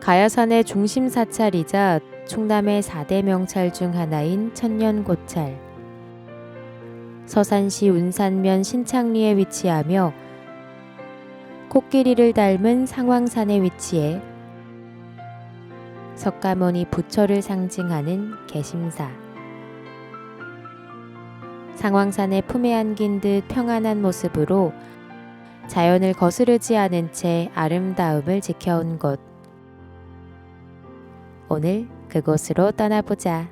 가야산의 중심 사찰이자 충남의 4대 명찰 중 하나인 천년고찰. 서산시 운산면 신창리에 위치하며 코끼리를 닮은 상왕산에 위치해 석가모니 부처를 상징하는 개심사. 상왕산의 품에 안긴 듯 평안한 모습으로 자연을 거스르지 않은 채 아름다움을 지켜온 곳. 오늘 그곳으로 떠나보자.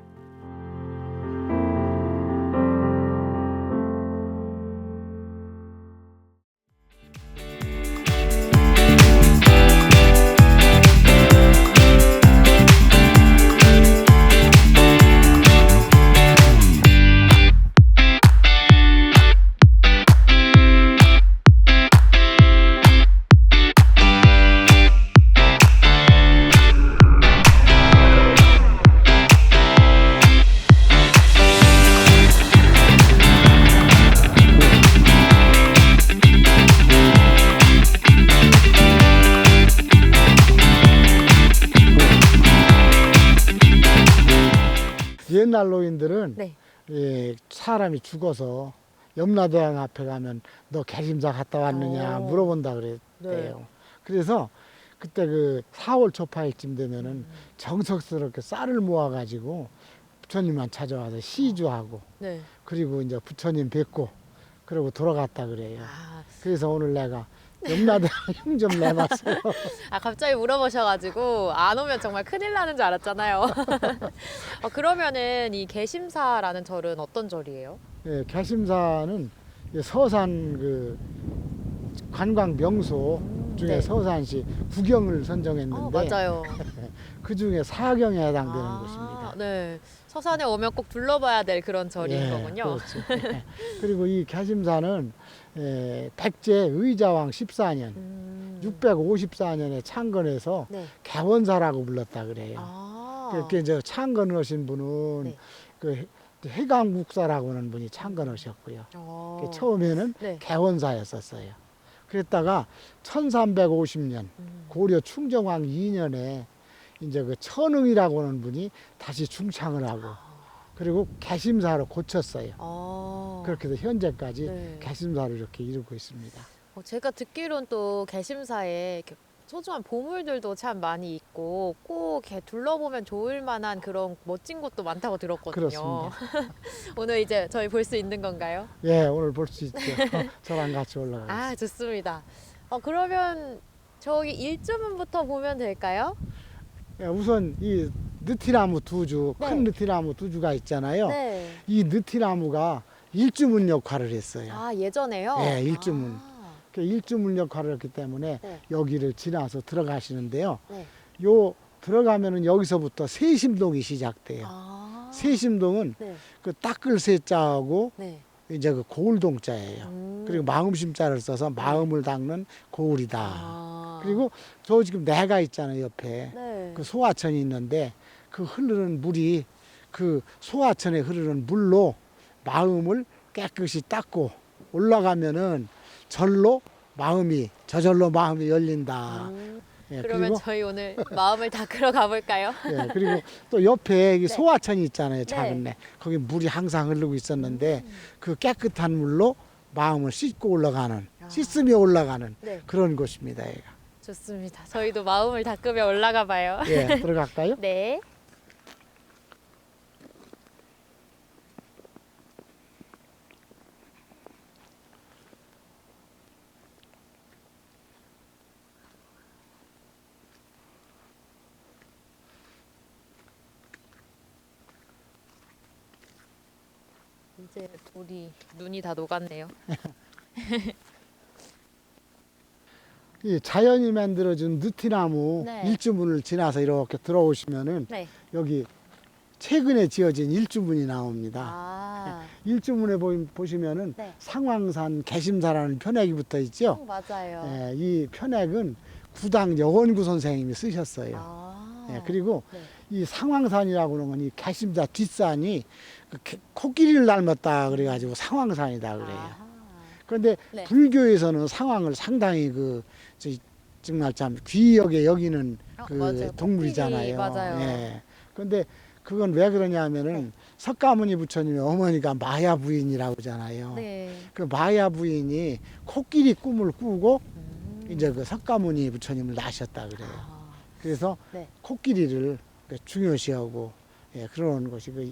옛날 노인들은 네. 사람이 죽어서 염라대왕 앞에 가면 너 개심사 갔다 왔느냐 물어본다 그랬대요. 네. 그래서 그때 그 4월 초파일쯤 되면은 정석스럽게 쌀을 모아가지고 부처님만 찾아와서 시주하고 네. 그리고 이제 부처님 뵙고 그러고 돌아갔다 그래요. 아, 그래서 오늘 내가 염라대왕 형 좀 내봤어요. 갑자기 물어보셔가지고 안 오면 정말 큰일 나는 줄 알았잖아요. 그러면은 이 개심사라는 절은 어떤 절이에요? 예, 개심사는 서산 그 관광 명소 중에 네. 서산시 구경을 선정했는데 맞아요. 그 중에 사경에 해당되는 곳입니다. 네. 서산에 오면 꼭 둘러봐야 될 그런 절인 거군요. 그렇죠. 예. 그리고 이 개심사는 백제 의자왕 14년, 654년에 창건해서 네. 개원사라고 불렀다 그래요. 그렇게 이제 창건하신 분은 네. 그 해강국사라고 하는 분이 창건하셨고요. 처음에는 네. 개원사였었어요. 그랬다가 1350년 고려 충정왕 2년에 이제 그 천응이라고 하는 분이 다시 중창을 하고 그리고 개심사로 고쳤어요. 그렇게 해서 현재까지 네. 개심사를 이렇게 이루고 있습니다. 제가 듣기로는 또 개심사에 이렇게 소중한 보물들도 참 많이 있고 꼭 이렇게 둘러보면 좋을 만한 그런 멋진 곳도 많다고 들었거든요. 그렇습니다. 오늘 이제 저희 볼 수 있는 건가요? 예, 오늘 볼 수 있죠. 저랑 같이 올라가겠습니다. 좋습니다. 그러면 저기 일주문부터 보면 될까요? 예, 우선 이 느티나무 두 주, 네. 큰 느티나무 두 주가 있잖아요. 네. 이 느티나무가 일주문 역할을 했어요. 예전에요? 예, 일주문. 그 일주문 역할을 했기 때문에 네. 여기를 지나서 들어가시는데요. 네. 요 들어가면은 여기서부터 세심동이 시작돼요. 세심동은 네. 그 닦을 세자하고 네. 이제 그 고울동자예요. 그리고 마음심자를 써서 마음을 닦는 고울이다. 그리고 저 지금 내가 있잖아요, 옆에. 네. 그 소화천이 있는데 그 흐르는 물이 그 소화천에 흐르는 물로 마음을 깨끗이 닦고 올라가면은 절로 저절로 마음이 열린다. 예, 그러면 그리고, 저희 오늘 마음을 닦으러 가볼까요? 예, 그리고 또 옆에 이 네. 소화천이 있잖아요, 작은 네. 데. 거기 물이 항상 흐르고 있었는데 그 깨끗한 물로 마음을 씻고 올라가는, 씻으며 올라가는 네. 그런 곳입니다, 얘가. 좋습니다. 저희도 마음을 닦으며 올라가 봐요. 예, 들어갈까요? 네. 이제 눈이 다 녹았네요. 이 자연이 만들어준 느티나무 네. 일주문을 지나서 이렇게 들어오시면은 네. 여기 최근에 지어진 일주문이 나옵니다. 일주문에 보시면은 네. 상왕산 개심사라는 편액이 붙어 있죠. 맞아요. 예, 이 편액은 구당 여원구 선생님이 쓰셨어요. 예, 그리고 네. 이 상왕산이라고 하는 건 이 개심사 뒷산이 그 코끼리를 닮았다 그래가지고 상왕산이다 그래요. 그런데 네. 불교에서는 상황을 상당히 정말 참 귀하게 여기는 그 맞아요. 동물이잖아요. 코끼리, 맞아요. 예. 그런데 그건 왜 그러냐면은 석가모니 부처님의 어머니가 마야 부인이라고 하잖아요. 네. 그 마야 부인이 코끼리 꿈을 꾸고 음. 이제 그 석가모니 부처님을 낳으셨다 그래요. 아, 그래서 네. 코끼리를 중요시하고 예, 그런 것이 그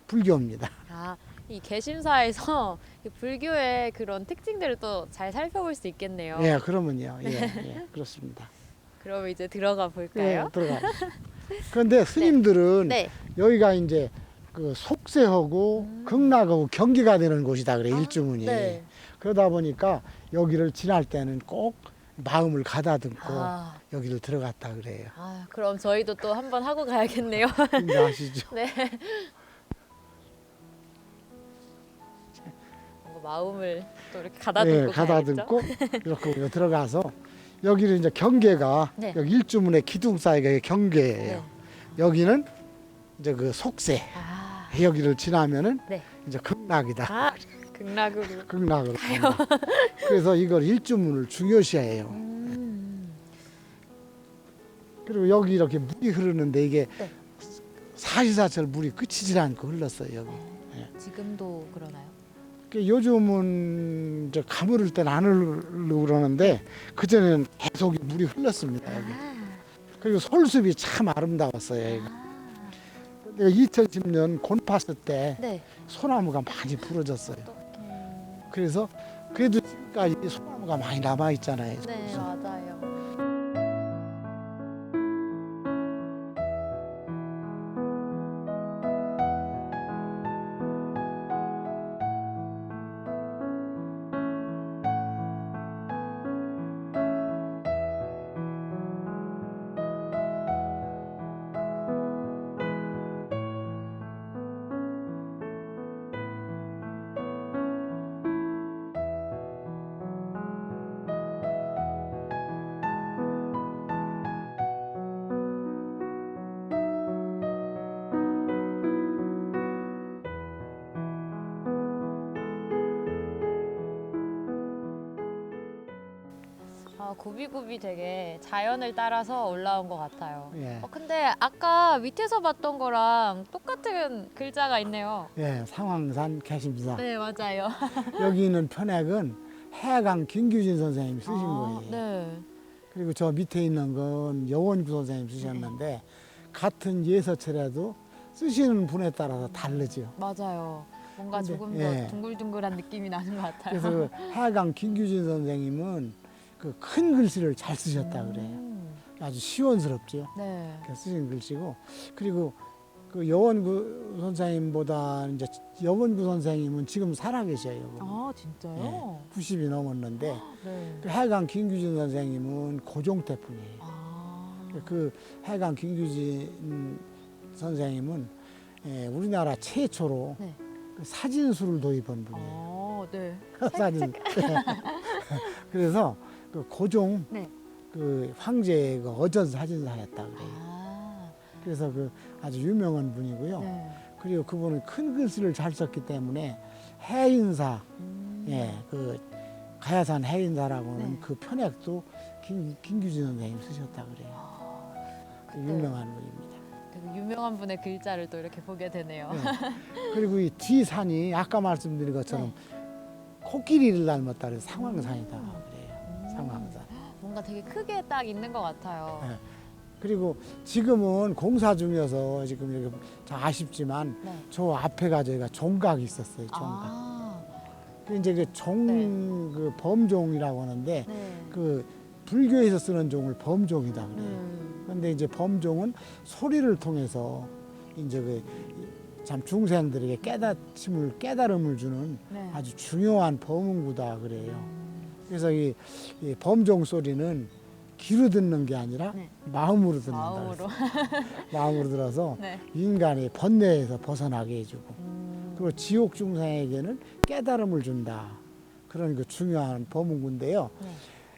불교입니다. 아, 이 개심사에서 이 불교의 그런 특징들을 또 잘 살펴볼 수 있겠네요. 예, 그러면요. 예, 예, 그렇습니다. 그럼 이제 들어가 예, 볼까요? 들어가죠. 그런데 스님들은 네. 여기가 이제 그 속세하고 극락하고 경계가 되는 곳이다 그래, 일주문이. 네. 그러다 보니까 여기를 지날 때는 꼭 마음을 가다듬고 아, 여기를 들어갔다 그래요. 그럼 저희도 또 한번 하고 가야겠네요. 이제 아시죠? 네. 뭔가 마음을 또 이렇게 가다듬고 예, 가다듬고 이렇게 들어가서 여기는 이제 경계가 네. 여기 일주문의 기둥 사이가 경계예요. 네. 여기는 이제 그 속세. 아, 여기를 지나면은 네. 이제 극락이다. 아, 극락으로. 극락으로 간다. 그래서 이걸 일주문을 중요시해요. 그리고 여기 이렇게 물이 흐르는데 이게 네. 사시사철 물이 그치질 않고 흘렀어요 여기. 지금도 그러나요? 요즘은 이제 가물을 때는 안 흐르고 그러는데 그전에는 계속 물이 흘렀습니다 여기. 그리고 솔숲이 참 아름다웠어요. 여기가. 내가 2010년 곤파스 때 네. 소나무가 많이 부러졌어요. 그래서 그래도 지금까지 소나무가 많이 남아 있잖아요. 네, 맞아요. 굽이굽이 되게 자연을 따라서 올라온 것 같아요. 예. 근데 아까 밑에서 봤던 거랑 똑같은 글자가 있네요. 예, 상황산 개심사. 네, 맞아요. 여기 있는 편액은 해강 김규진 선생님이 쓰신 거예요. 네. 그리고 저 밑에 있는 건 여원구 선생님 쓰셨는데 같은 예서체라도 쓰시는 분에 따라서 다르죠. 맞아요. 뭔가 근데, 조금 예. 더 둥글둥글한 느낌이 나는 것 같아요. 그래서 그 해강 김규진 선생님은 그 큰 글씨를 잘 쓰셨다 그래요. 아주 시원스럽죠. 네. 이렇게 쓰신 글씨고, 그리고 그 여원구 선생님보다 이제 여원구 선생님은 지금 살아계셔요. 아, 진짜요? 90이 넘었는데 네. 그 해강 김규진 선생님은 고종태 분이에요. 아, 그 해강 김규진 선생님은 우리나라 최초로 네. 그 사진술을 도입한 분이에요. 네. 사진. 그래서 그 고종 네. 그 황제의 그 어전 사진사였다 그래요. 아, 그래서 그 아주 유명한 분이고요. 네. 그리고 그분은 큰 글씨를 잘 썼기 때문에 해인사, 그 가야산 해인사라고는 네. 그 편액도 김규진 선생님 쓰셨다 그래요. 그 그때 유명한 분입니다. 되게 유명한 분의 글자를 또 이렇게 보게 되네요. 네. 그리고 이 뒤 산이 아까 말씀드린 것처럼 코끼리를 닮았다 그래서 상황산이다 그래요. 상황산. 뭔가 되게 크게 딱 있는 것 같아요. 네. 그리고 지금은 공사 중이어서 지금 이렇게 좀 아쉽지만 네. 저 앞에가 저희가 종각이 있었어요. 종각. 아, 그 이제 그 종, 네. 그 범종이라고 하는데 네. 그 불교에서 쓰는 종을 범종이다 그래요. 그런데 이제 범종은 소리를 통해서 이제 그 참 중생들에게 깨달음을 주는 네. 아주 중요한 범응구다 그래요. 그래서 이 범종 소리는 귀로 듣는 게 아니라 네. 마음으로 듣는다. 마음으로. 마음으로 들어서 네. 인간이 번뇌에서 벗어나게 해주고 그리고 지옥 중생에게는 깨달음을 준다. 그런 그 중요한 범응구인데요.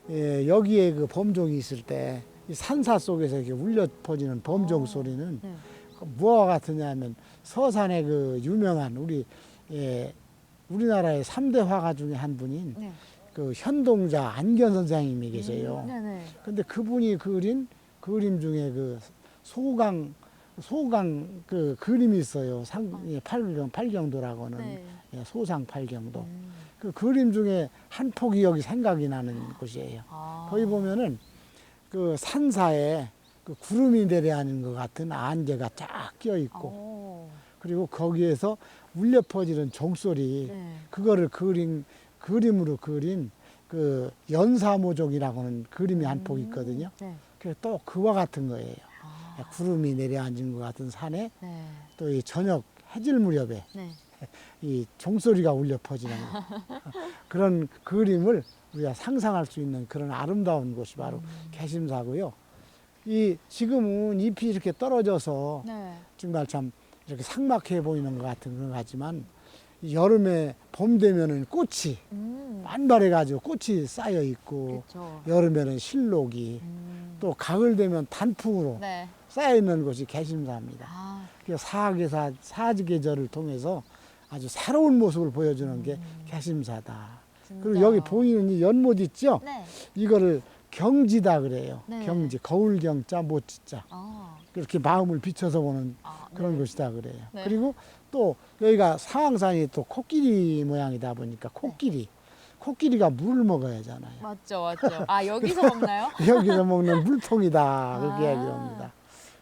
네. 여기에 그 범종이 있을 때 이 산사 속에서 이렇게 울려 퍼지는 범종 소리는 네. 무엇과 같으냐면 서산의 그 유명한 우리나라의 3대 화가 중에 한 분인 네. 그 현동자 안견 선생님이 계세요. 네네. 근데 그분이 그린 그림 중에 그 소강 그 그림이 있어요. 예, 팔경도라고 하는 네. 예, 소상 팔경도. 음. 그 그림 중에 한 폭이 여기 생각이 나는 곳이에요. 아. 거기 보면은 그 산사에 그 구름이 내려앉은 것 같은 안개가 쫙 끼어 있고, 오. 그리고 거기에서 울려 퍼지는 종소리, 네. 그거를 그림으로 그린 그 연사모종이라고 하는 그림이 한 폭 있거든요. 네. 또 그와 같은 거예요. 아. 구름이 내려앉은 것 같은 산에 네. 또 이 저녁 해질 무렵에 네. 이 종소리가 울려 퍼지는 거. 그런 그림을 우리가 상상할 수 있는 그런 아름다운 곳이 바로 개심사고요. 이 지금은 잎이 이렇게 떨어져서 네. 정말 참 이렇게 삭막해 보이는 것 같은 그런 것 같지만, 이 여름에 봄 되면은 꽃이 만발해 가지고 꽃이 쌓여 있고, 그렇죠. 여름에는 실록이, 또 가을 되면 단풍으로 네. 쌓여 있는 곳이 개심사입니다. 아. 그래서 사계절을 통해서 아주 새로운 모습을 보여주는 게 개심사다. 그리고 진짜. 여기 보이는 이 연못 있죠? 네. 이거를 경지다 그래요. 네. 경지, 거울경자, 못지자. 아. 그렇게 마음을 비춰서 보는 아, 그런 네. 곳이다 그래요. 네. 그리고 또 여기가 상황산이 또 코끼리 모양이다 보니까 코끼리가 물을 먹어야 하잖아요. 맞죠, 맞죠. 아, 여기서 먹나요? 여기서 먹는 물통이다 그렇게 아. 이야기합니다.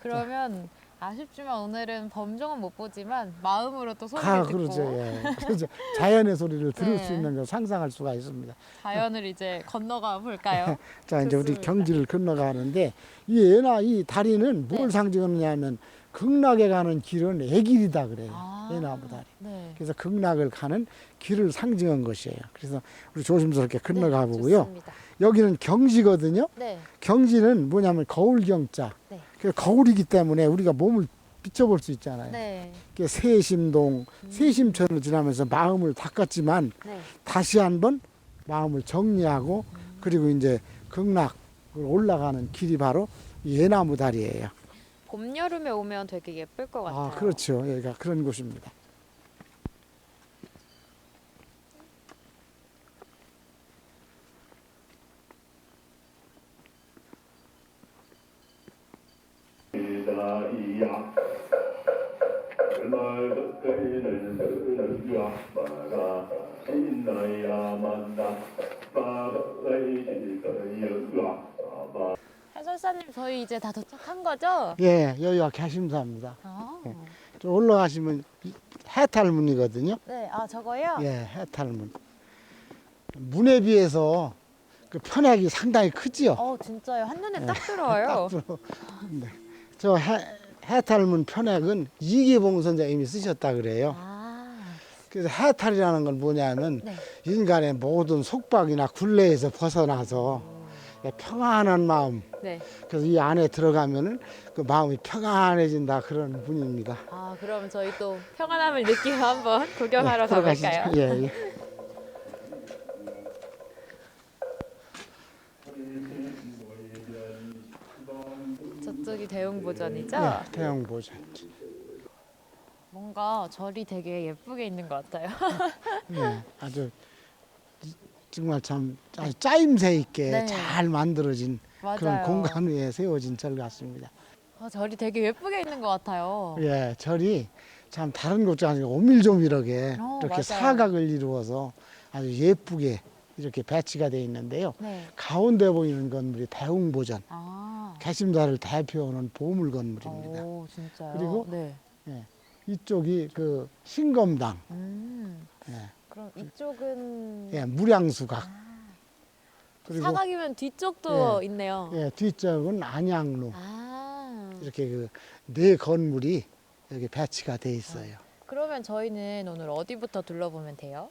그러면 아쉽지만 오늘은 범종은 못 보지만 마음으로 또 소리를 듣고 그렇죠. 예. 그렇죠. 자연의 소리를 들을 네. 수 있는 걸 상상할 수가 있습니다. 자연을 이제 건너가 볼까요? 자, 이제 우리 좋습니다. 경지를 건너가는데 이 다리는 뭘 네. 상징하느냐면 극락에 가는 길은 애길이다 그래요. 아. 애나무 다리. 네. 그래서 극락을 가는 길을 상징한 것이에요. 그래서 우리 조심스럽게 건너가 보고요. 좋습니다. 여기는 경지거든요. 네. 경지는 뭐냐면 거울경자. 네. 그 거울이기 때문에 우리가 몸을 비춰볼 수 있잖아요. 네. 그게 세심동, 세심천을 지나면서 마음을 닦았지만 네. 다시 한번 마음을 정리하고 그리고 이제 극락을 올라가는 길이 바로 이 예나무 다리예요. 봄, 여름에 오면 되게 예쁠 것 같아요. 그렇죠. 여기가 그런 곳입니다. 이야 그날 그때는 그는야 마가 신나야 만나 마가이지가야 마 해설사님, 저희 이제 다 도착한 거죠? 예, 여기가 개심사입니다. 아. 네. 좀 올라가시면 해탈문이거든요. 네. 아, 저거요? 예, 해탈문. 문에 비해서 그 편액이 상당히 크지요. 진짜요. 한눈에 딱 들어와요. 네. 저 해탈문 편액은 이계봉 선생님이 쓰셨다 그래요. 아. 그래서 해탈이라는 건 뭐냐면 네. 인간의 모든 속박이나 굴레에서 벗어나서 평안한 마음. 네. 그래서 이 안에 들어가면은 그 마음이 평안해진다 그런 분입니다. 아, 그럼 저희 또 평안함을 느끼며 한번 구경하러 들어가시죠. 가볼까요? 예, 예. 저쪽이 대웅보전이죠? 네, 태양 보자. 뭔가 절이 되게 예쁘게 있는 것 같아요. 네, 정말 참 아주 짜임새 있게 네. 잘 만들어진 그런 맞아요. 공간 위에 세워진 절 같습니다. 절이 되게 예쁘게 있는 것 같아요. 예, 절이 참 다른 곳과 아니고 오밀조밀하게 이렇게 맞아요. 사각을 이루어서 아주 예쁘게 이렇게 배치가 되어 있는데요. 네. 가운데 보이는 건물이 대웅보전, 아. 개심사를 대표하는 보물 건물입니다. 오, 진짜요? 그리고 네. 예, 이쪽이 그 신검당, 예, 그럼 이쪽은 예, 무량수각. 그리고 사각이면 뒤쪽도 예. 있네요. 예, 뒤쪽은 안양로. 아. 이렇게 그 네 건물이 여기 배치가 돼 있어요. 그러면 저희는 오늘 어디부터 둘러보면 돼요?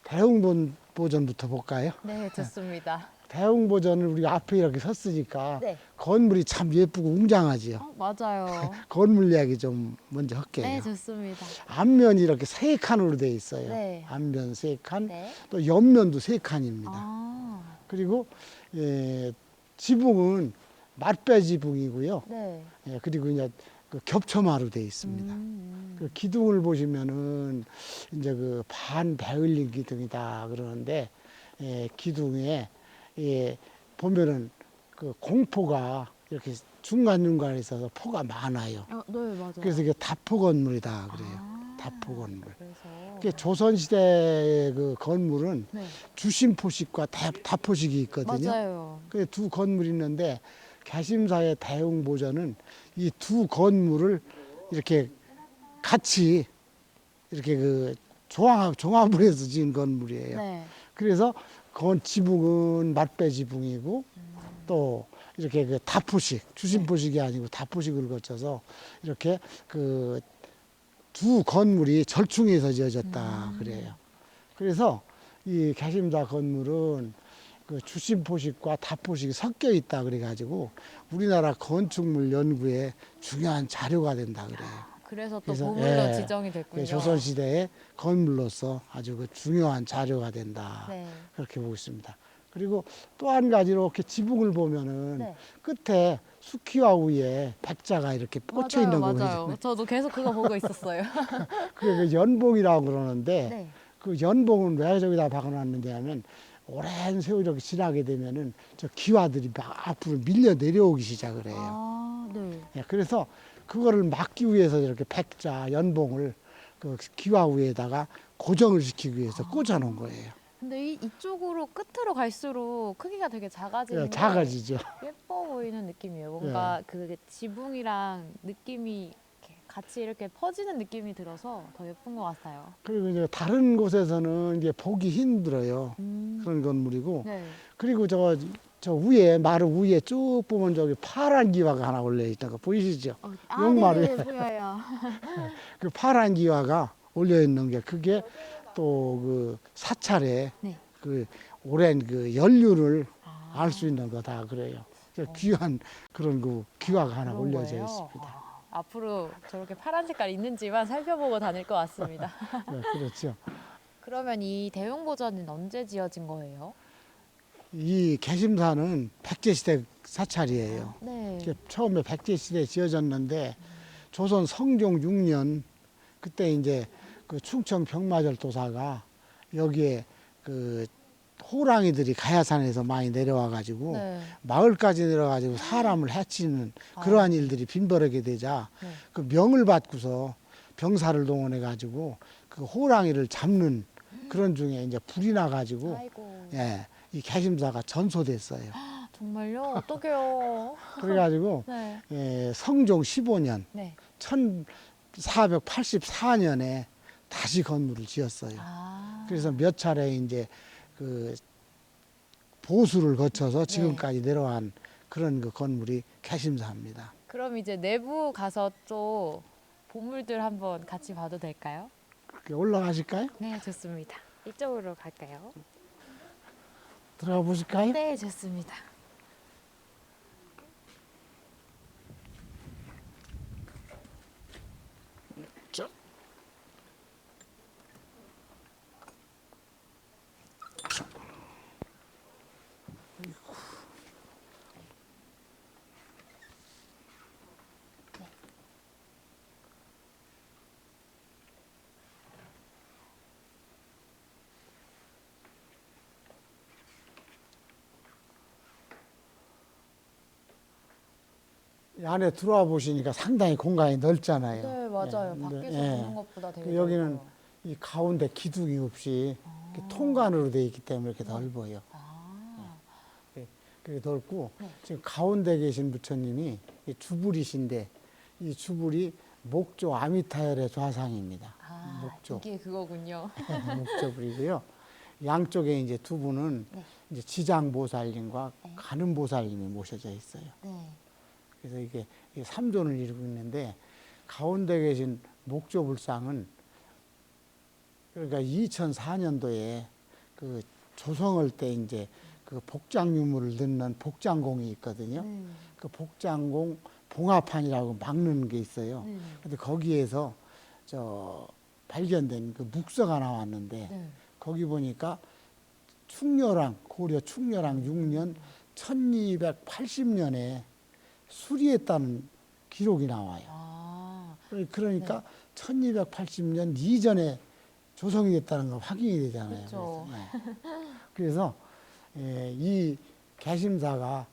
대웅보전부터 볼까요? 네, 좋습니다. 대웅보전을 우리가 앞에 이렇게 섰으니까 네. 건물이 참 예쁘고 웅장하지요. 맞아요. 건물 이야기 좀 먼저 할게요. 네, 좋습니다. 앞면이 이렇게 세 칸으로 돼 있어요. 네. 앞면 세 칸, 네. 또 옆면도 세 칸입니다. 아. 그리고 지붕은 맞배 지붕이고요. 네. 예, 그리고 이제 그 겹쳐마루 돼 있습니다. 그 기둥을 보시면은 이제 그 반배을린 기둥이다 그러는데 기둥에 보면은 그 공포가 이렇게 중간중간에 있어서 포가 많아요. 네, 맞아요. 그래서 이게 다포 건물이다 그래요. 아, 다포 건물. 그래서 그 조선시대의 그 건물은 네. 주심포식과 다포식이 있거든요. 맞아요. 그 두 건물이 있는데 개심사의 대웅보전은 이 두 건물을 이렇게 같이 이렇게 그 종합을 해서 지은 건물이에요. 네. 그래서 지붕은 맞배 지붕이고 또 이렇게 그 다포식, 주심포식이 아니고 다포식을 거쳐서 이렇게 그 두 건물이 절충해서 지어졌다 그래요. 그래서 이 개심사 건물은 그 주심포식과 다포식이 섞여 있다 그래가지고 우리나라 건축물 연구에 중요한 자료가 된다 그래요. 그래서 또 그래서, 보물로 지정이 됐군요. 조선시대의 건물로서 아주 그 중요한 자료가 된다. 네. 그렇게 보고 있습니다. 그리고 또 한 가지로 이렇게 지붕을 보면은 네. 끝에 수키와 위에 백자가 이렇게 꽂혀 있는 거 맞아요. 보이잖아요. 저도 계속 그거 보고 있었어요. 그게 그 연봉이라고 그러는데 네. 그 연봉은 왜 저기다 박아놨는지 하면 오랜 세월이 이렇게 지나게 되면은 저 기와들이 막 앞으로 밀려 내려오기 시작을 해요. 아, 네. 예, 그래서 그거를 막기 위해서 이렇게 백자 연봉을 그 기와 위에다가 고정을 시키기 위해서 꽂아 놓은 거예요. 근데 이쪽으로 끝으로 갈수록 크기가 되게 작아지는 예, 게 작아지죠. 예뻐 보이는 느낌이에요. 뭔가 그 지붕이랑 느낌이 같이 이렇게 퍼지는 느낌이 들어서 더 예쁜 것 같아요. 그리고 이제 다른 곳에서는 이게 보기 힘들어요. 그런 건물이고. 네. 그리고 저 위에, 마루 위에 쭉 보면 저기 파란 기와가 하나 올려 있는 거 보이시죠? 용마루에. 네네, 보여요. 그 파란 기와가 올려 있는 게 그게 또 그 사찰에 네. 그 오랜 그 연륜을 아. 알 수 있는 거다 그래요. 귀한 그런 그 기와가 하나 그런 올려져 거예요? 있습니다. 앞으로 저렇게 파란 색깔 있는지만 살펴보고 다닐 것 같습니다. 네, 그렇죠. 그러면 이 대웅보전은 언제 지어진 거예요? 이 개심사는 백제시대 사찰이에요. 네. 이게 처음에 백제시대에 지어졌는데 조선 성종 6년 그때 이제 그 충청 병마절 도사가 여기에 그 호랑이들이 가야산에서 많이 내려와 가지고 네. 마을까지 내려가지고 사람을 해치는 그러한 일들이 빈번하게 되자 네. 그 명을 받고서 병사를 동원해 가지고 그 호랑이를 잡는 그런 중에 이제 불이 나 가지고 아이고. 예, 이 개심사가 전소됐어요. 정말요? 어떡해요? 그래가지고 네. 성종 15년 네. 1484년에 다시 건물을 지었어요. 아. 그래서 몇 차례 이제 그 보수를 거쳐서 지금까지 내려간 그런 그 건물이 개심사입니다. 그럼 이제 내부 가서 또 보물들 한번 같이 봐도 될까요? 그렇게 올라가실까요? 네, 좋습니다. 이쪽으로 갈까요? 들어가 보실까요? 네, 좋습니다. 저. 이 안에 들어와 보시니까 상당히 공간이 넓잖아요. 네, 맞아요. 예, 근데, 밖에서 예. 보는 것보다 되게 그 여기는 넓어요. 이 가운데 기둥이 없이 이렇게 통관으로 되어 있기 때문에 이렇게 넓어요. 아. 그게 넓고 네. 지금 가운데 계신 부처님이 이 주불이신데 이 주불이 목조 아미타열의 좌상입니다. 아, 목조. 이게 그거군요. 목조불이고요. 양쪽에 이제 두 분은 네. 이제 지장보살님과 네. 가는보살님이 모셔져 있어요. 네. 그래서 이게 삼존을 이루고 있는데 가운데 계신 목조불상은 그러니까 2004년도에 그 조성할 때 이제 그 복장 유물을 넣는 복장공이 있거든요. 네. 그 복장공 봉화판이라고 막는 게 있어요. 네. 근데 거기에서 발견된 그 묵서가 나왔는데 네. 거기 보니까 충렬왕 고려 충렬왕 6년 1280년에 수리했다는 기록이 나와요. 아. 그러니까 1280년 이전에 조성이 됐다는 거 확인이 되잖아요. 그쵸. 그래서, 네. 그래서 이 개심사가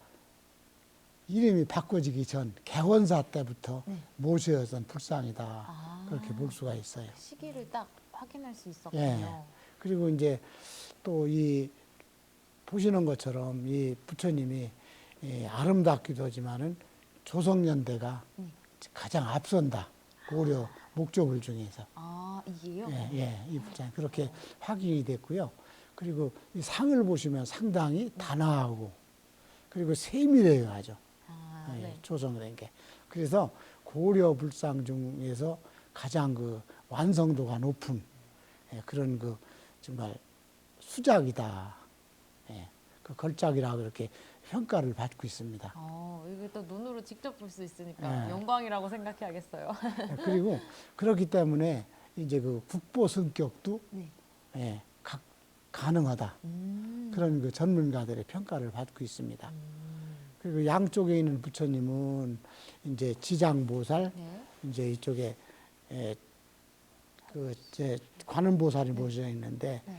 이름이 바꿔지기 전 개원사 때부터 네. 모셔졌던 불상이다. 아, 그렇게 볼 수가 있어요. 시기를 딱 확인할 수 있었군요. 예. 그리고 이제 또 이 보시는 것처럼 이 부처님이 아름답기도 하지만은 조성연대가 가장 앞선다. 고려 목조불 중에서. 아, 이게요? 이 불상이 그렇게 확인이 됐고요. 그리고 이 상을 보시면 상당히 단아하고 그리고 세밀해요, 아주. 아, 네. 조성된 게. 그래서 고려 불상 중에서 가장 그 완성도가 높은 그런 그 정말 수작이다. 그 걸작이라 그렇게 평가를 받고 있습니다. 이게 또 눈으로 직접 볼 수 있으니까 네. 영광이라고 생각해야겠어요. 그리고 그렇기 때문에 이제 그 국보 성격도 네. 가능하다. 그런 그 전문가들의 평가를 받고 있습니다. 그리고 양쪽에 있는 부처님은 이제 지장보살, 네. 이제 이쪽에 제 관음보살이 모셔 있는데 네.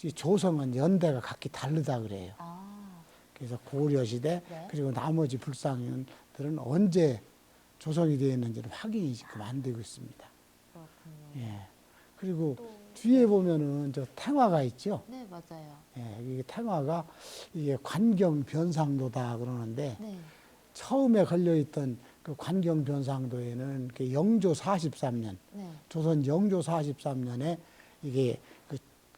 이 조성은 연대가 각기 다르다 그래요. 아, 그래서 고려 시대 네. 그리고 나머지 불상들은 언제 조성이 되어 있는지는 확인이 지금 안 되고 있습니다. 그렇군요. 예. 그리고 또, 뒤에 보면은 저 탱화가 있죠. 네, 맞아요. 이게 탱화가 이게 관경 변상도다 그러는데 네. 처음에 걸려있던 그 관경 변상도에는 그 영조 43년, 네. 조선 영조 43년에 이게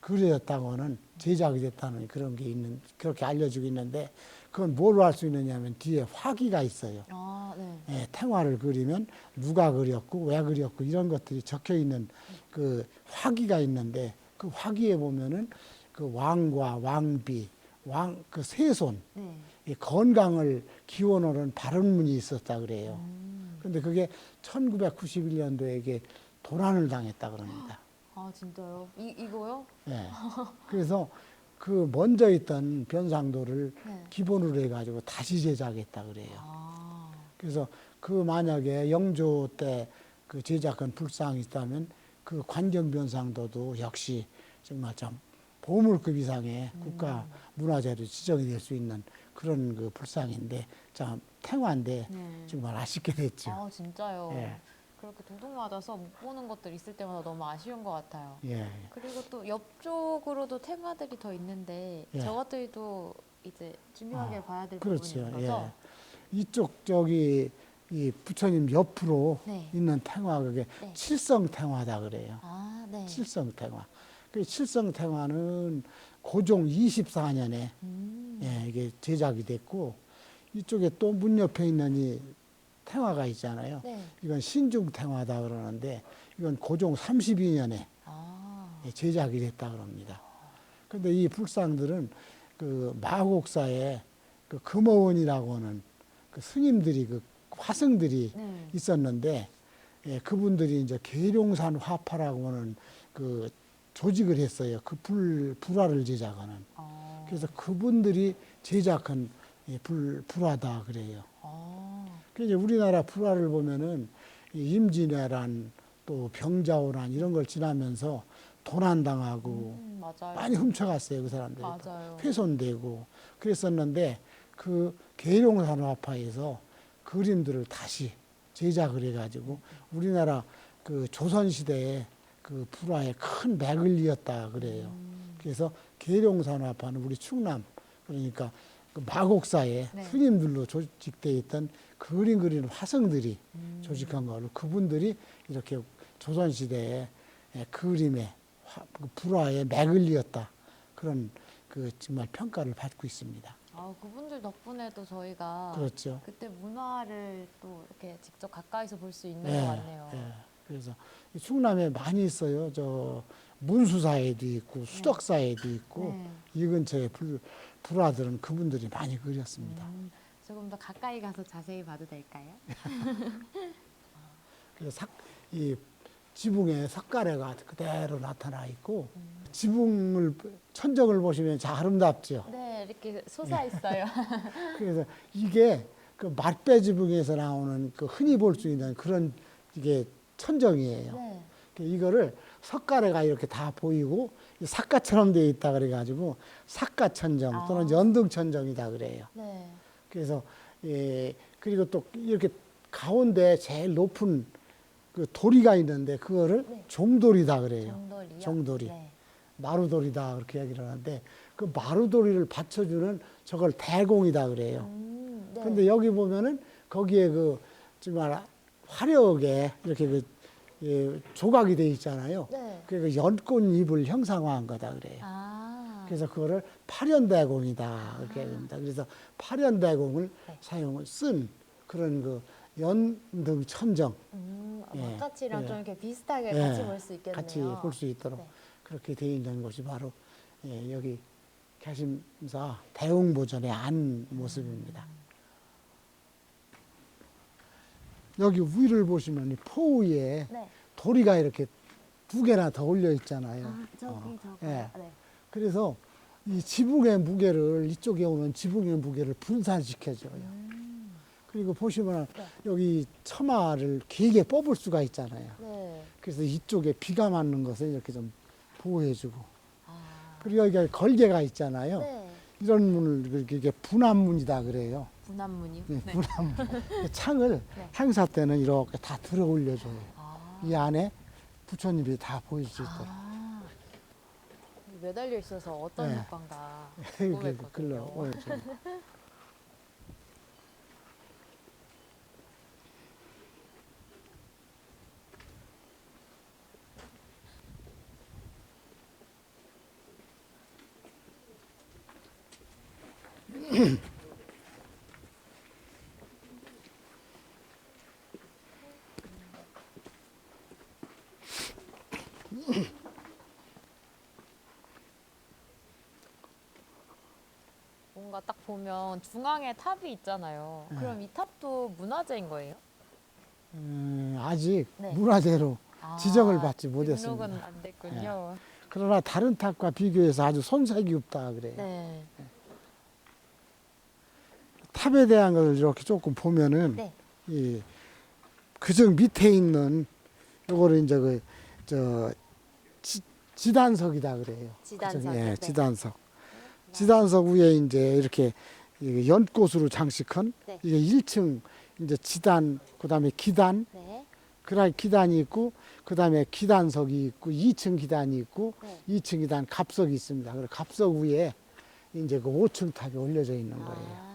그려졌다고는 제작이 됐다는 그런 게 그렇게 알려지고 있는데 그건 뭘로 알 수 있느냐면 뒤에 화기가 있어요. 아, 네. 탱화를 그리면 누가 그렸고 왜 그렸고 이런 것들이 적혀 있는 그 화기가 있는데 그 화기에 보면은 그 왕과 왕비, 그 세손, 네. 이 건강을 기원하는 발언문이 있었다 그래요. 음. 그런데 그게 1991년도에 이게 도난을 당했다 그럽니다. 아, 진짜요? 이거요? 예. 그래서 그 먼저 있던 변상도를 네. 기본으로 해가지고 다시 제작했다 그래요. 아, 그래서 그 만약에 영조 때 그 제작한 불상이 있다면 그 관경변상도도 역시 정말 좀 보물급 이상의 국가 문화재로 지정이 될 수 있는 그런 그 불상인데 참 탱화인데 네. 정말 아쉽게 됐죠. 아, 진짜요? 예. 그렇게 도둑 맞아서 못 보는 것들 있을 때마다 너무 아쉬운 것 같아요. 예. 그리고 또 옆쪽으로도 테마들이 더 있는데 예. 저것들도 이제 중요하게 봐야 될 그렇죠. 부분인 거죠? 이쪽 저기 이 부처님 옆으로 네. 있는 탱화 그게 네. 칠성탱화다 그래요. 아, 네. 칠성탱화. 그 칠성탱화는 고종 24년에 이게 제작이 됐고 이쪽에 또 문 옆에 있는 이 탱화가 있잖아요. 네. 이건 신중탱화다 그러는데 이건 고종 32년에 아, 제작이 됐다 그럽니다. 그런데 이 불상들은 그 마곡사에 그 금어원이라고 하는 그 스님들이 그 화승들이 네. 있었는데 그분들이 이제 계룡산 화파라고 하는 그 조직을 했어요. 그 불화를 제작하는. 아, 그래서 그분들이 제작한 불화다 그래요. 아, 그래서 우리나라 불화를 보면은 이 임진왜란 또 병자호란 이런 걸 지나면서 도난당하고 맞아요. 많이 훔쳐갔어요 그 사람들이. 맞아요. 훼손되고 그랬었는데 그 계룡산화파에서 그림들을 다시 제작을 해가지고 우리나라 그 조선시대에 그 불화에 큰 맥을 이었다 그래요. 그래서 계룡산화파는 우리 충남 그러니까 그 마곡사에 네. 스님들로 조직되어 있던 그림 그리는 화성들이 조직한 거로 그분들이 이렇게 조선시대에 그림에 그 불화에 맥을 이었다 그런 그 정말 평가를 받고 있습니다. 아, 그분들 덕분에도 저희가 그렇죠. 그때 문화를 또 이렇게 직접 가까이서 볼 수 있는 예, 것 같네요. 예. 그래서 이 충남에 많이 있어요. 저 문수사에도 있고 수덕사에도 있고 네. 이 근처에 불화들은 그분들이 많이 그렸습니다. 조금 더 가까이 가서 자세히 봐도 될까요? 그래서 이 지붕에 석가래가 그대로 나타나 있고 지붕을 천정을 보시면 참 아름답죠. 네, 이렇게 솟아 있어요. 그래서 이게 그 맛배 지붕에서 나오는 그 흔히 볼 수 있는 그런 이게 천정이에요. 네. 이거를 석가래가 이렇게 다 보이고 이 삿갓처럼 되어 있다 그래가지고 삿갓천정 또는 연등천정이다 그래요. 네. 그래서 예, 그리고 또 이렇게 가운데 제일 높은 그 도리가 있는데 그거를 네. 종돌이다 그래요. 종돌이요? 종돌이. 네. 마루돌이다 그렇게 얘기를 하는데 그 마루돌이를 받쳐주는 저걸 대공이다 그래요. 네. 근데 여기 보면은 거기에 그 정말 화려하게 이렇게 그 예, 조각이 돼 있잖아요. 네. 그 연꽃잎을 형상화한 거다 그래요. 아. 그래서 그거를 파련대공이다 그렇게 얘기합니다. 그래서 파련대공을 네. 사용을 쓴 그런 그 연등 천정 예. 바깥이랑 예. 좀 이렇게 비슷하게 예. 같이 볼 수 있겠네요. 같이 볼 수 있도록 네. 그렇게 되어 있는 것이 바로 예, 여기 개심사 대웅보전의 안 모습입니다. 여기 위를 보시면 이 포위에 네. 도리가 이렇게 두 개나 더 올려 있잖아요. 저거. 예. 네. 그래서 이 지붕의 무게를 이쪽에 오면 지붕의 무게를 분산시켜줘요. 그리고 보시면 네. 여기 처마를 길게 뽑을 수가 있잖아요. 네. 그래서 이쪽에 비가 맞는 것을 이렇게 좀 보호해주고 아. 그리고 여기 걸개가 있잖아요. 네. 이런 문을 이게 분암문이다 그래요. 분한문이요? 네, 분암문. 창을 네. 행사 때는 이렇게 다 들어 올려줘요. 아. 이 안에 부처님이 다 보일 수 있도록. 아. 매달려 있어서 어떤 네. 효과인가 이렇게 궁금했거든요. 글러 보여줘요. 뭔가 딱 보면 중앙에 탑이 있잖아요. 네. 그럼 이 탑도 문화재인 거예요? 아직 네. 문화재로 지정을 받지 등록은 못했습니다. 안 됐군요. 그러나 다른 탑과 비교해서 아주 손색이 없다 그래요. 네. 탑에 대한 것을 이렇게 조금 보면은 네. 이 그저 밑에 있는 요거를 이제 그저 지단석이다 그래요. 지단석. 그죠? 예, 네. 지단석. 지단석 위에 이제 이렇게 이 연꽃으로 장식한 네. 이게 1층 이제 지단 그다음에 기단 네. 그다음에 기단이 있고 그다음에 기단석이 있고 2층 기단이 있고 네. 2층 기단 갑석이 있습니다. 그리고 갑석 위에 이제 그 5층 탑이 올려져 있는 거예요. 아.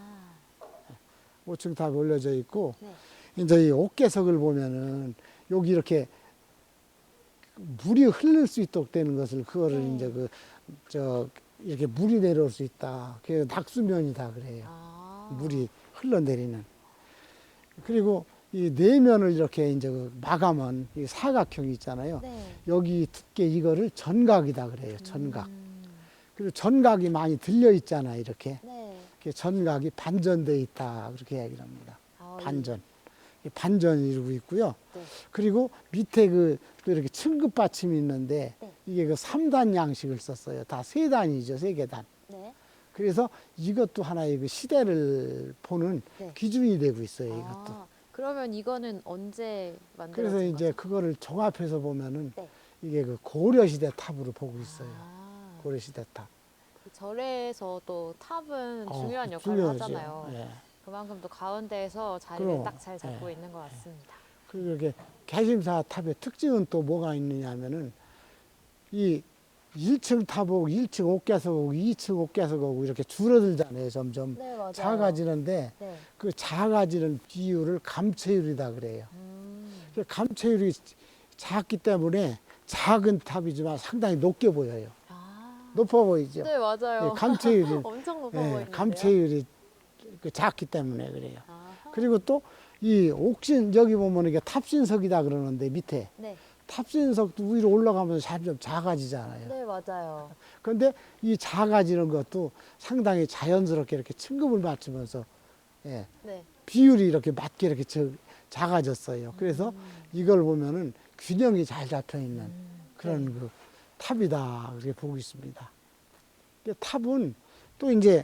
5층 탑이 올려져 있고 네. 이제 이 옥계석을 보면은 여기 이렇게 물이 흐를 수 있도록 되는 것을 그거를 네. 이제 저 이렇게 물이 내려올 수 있다. 그게 낙수면이다 그래요. 아. 물이 흘러내리는. 그리고 이 내면을 이렇게 이제 그 마감한 이 사각형이 있잖아요. 네. 여기 두께 이거를 전각이다 그래요. 전각. 음. 그리고 전각이 많이 들려 있잖아요. 이렇게. 네. 이렇게 전각이 반전돼 있다. 그렇게 얘기를 합니다. 아, 반전. 이 반전이 이루고 있고요. 네. 그리고 밑에 또 이렇게 층급 받침이 있는데 네. 이게 그 3단 양식을 썼어요. 다 3단이죠. 3계단. 네. 그래서 이것도 하나의 그 시대를 보는 네. 기준이 되고 있어요. 이것도. 아, 그러면 이거는 언제 만들어진 그래서 이제 거죠? 그거를 종합해서 보면은 네. 이게 그 고려시대 탑으로 보고 있어요. 아, 고려시대 탑. 그 절에서 또 탑은 어, 중요한 역할을 중요하죠. 하잖아요. 예. 그만큼 또 가운데에서 자리를 그럼, 딱 잘 잡고 예. 있는 것 같습니다. 그리고 이렇게 개심사 탑의 특징은 또 뭐가 있느냐 하면은 이 1층 탑하고 1층 옥계석하고 2층 옥계석하고 이렇게 줄어들잖아요. 점점 네, 맞아요. 작아지는데 네. 그 작아지는 비율을 감체율이다 그래요. 그 감체율이 작기 때문에 작은 탑이지만 상당히 높게 보여요. 아, 높아 보이죠? 네, 맞아요. 예, 감체율이 엄청 높아 예, 보이는데요. 감체율이 그 작기 때문에 그래요. 아하. 그리고 또 이 옥신 여기 보면 이게 탑신석이다 그러는데 밑에 네, 탑신석도 위로 올라가면서 점점 작아지잖아요. 네, 맞아요. 그런데 이 작아지는 것도 상당히 자연스럽게 이렇게 층급을 맞추면서 예, 네. 비율이 이렇게 맞게 이렇게 작아졌어요. 그래서 이걸 보면은 균형이 잘 잡혀 있는 그런 네. 그 탑이다 그렇게 보고 있습니다. 탑은 또 이제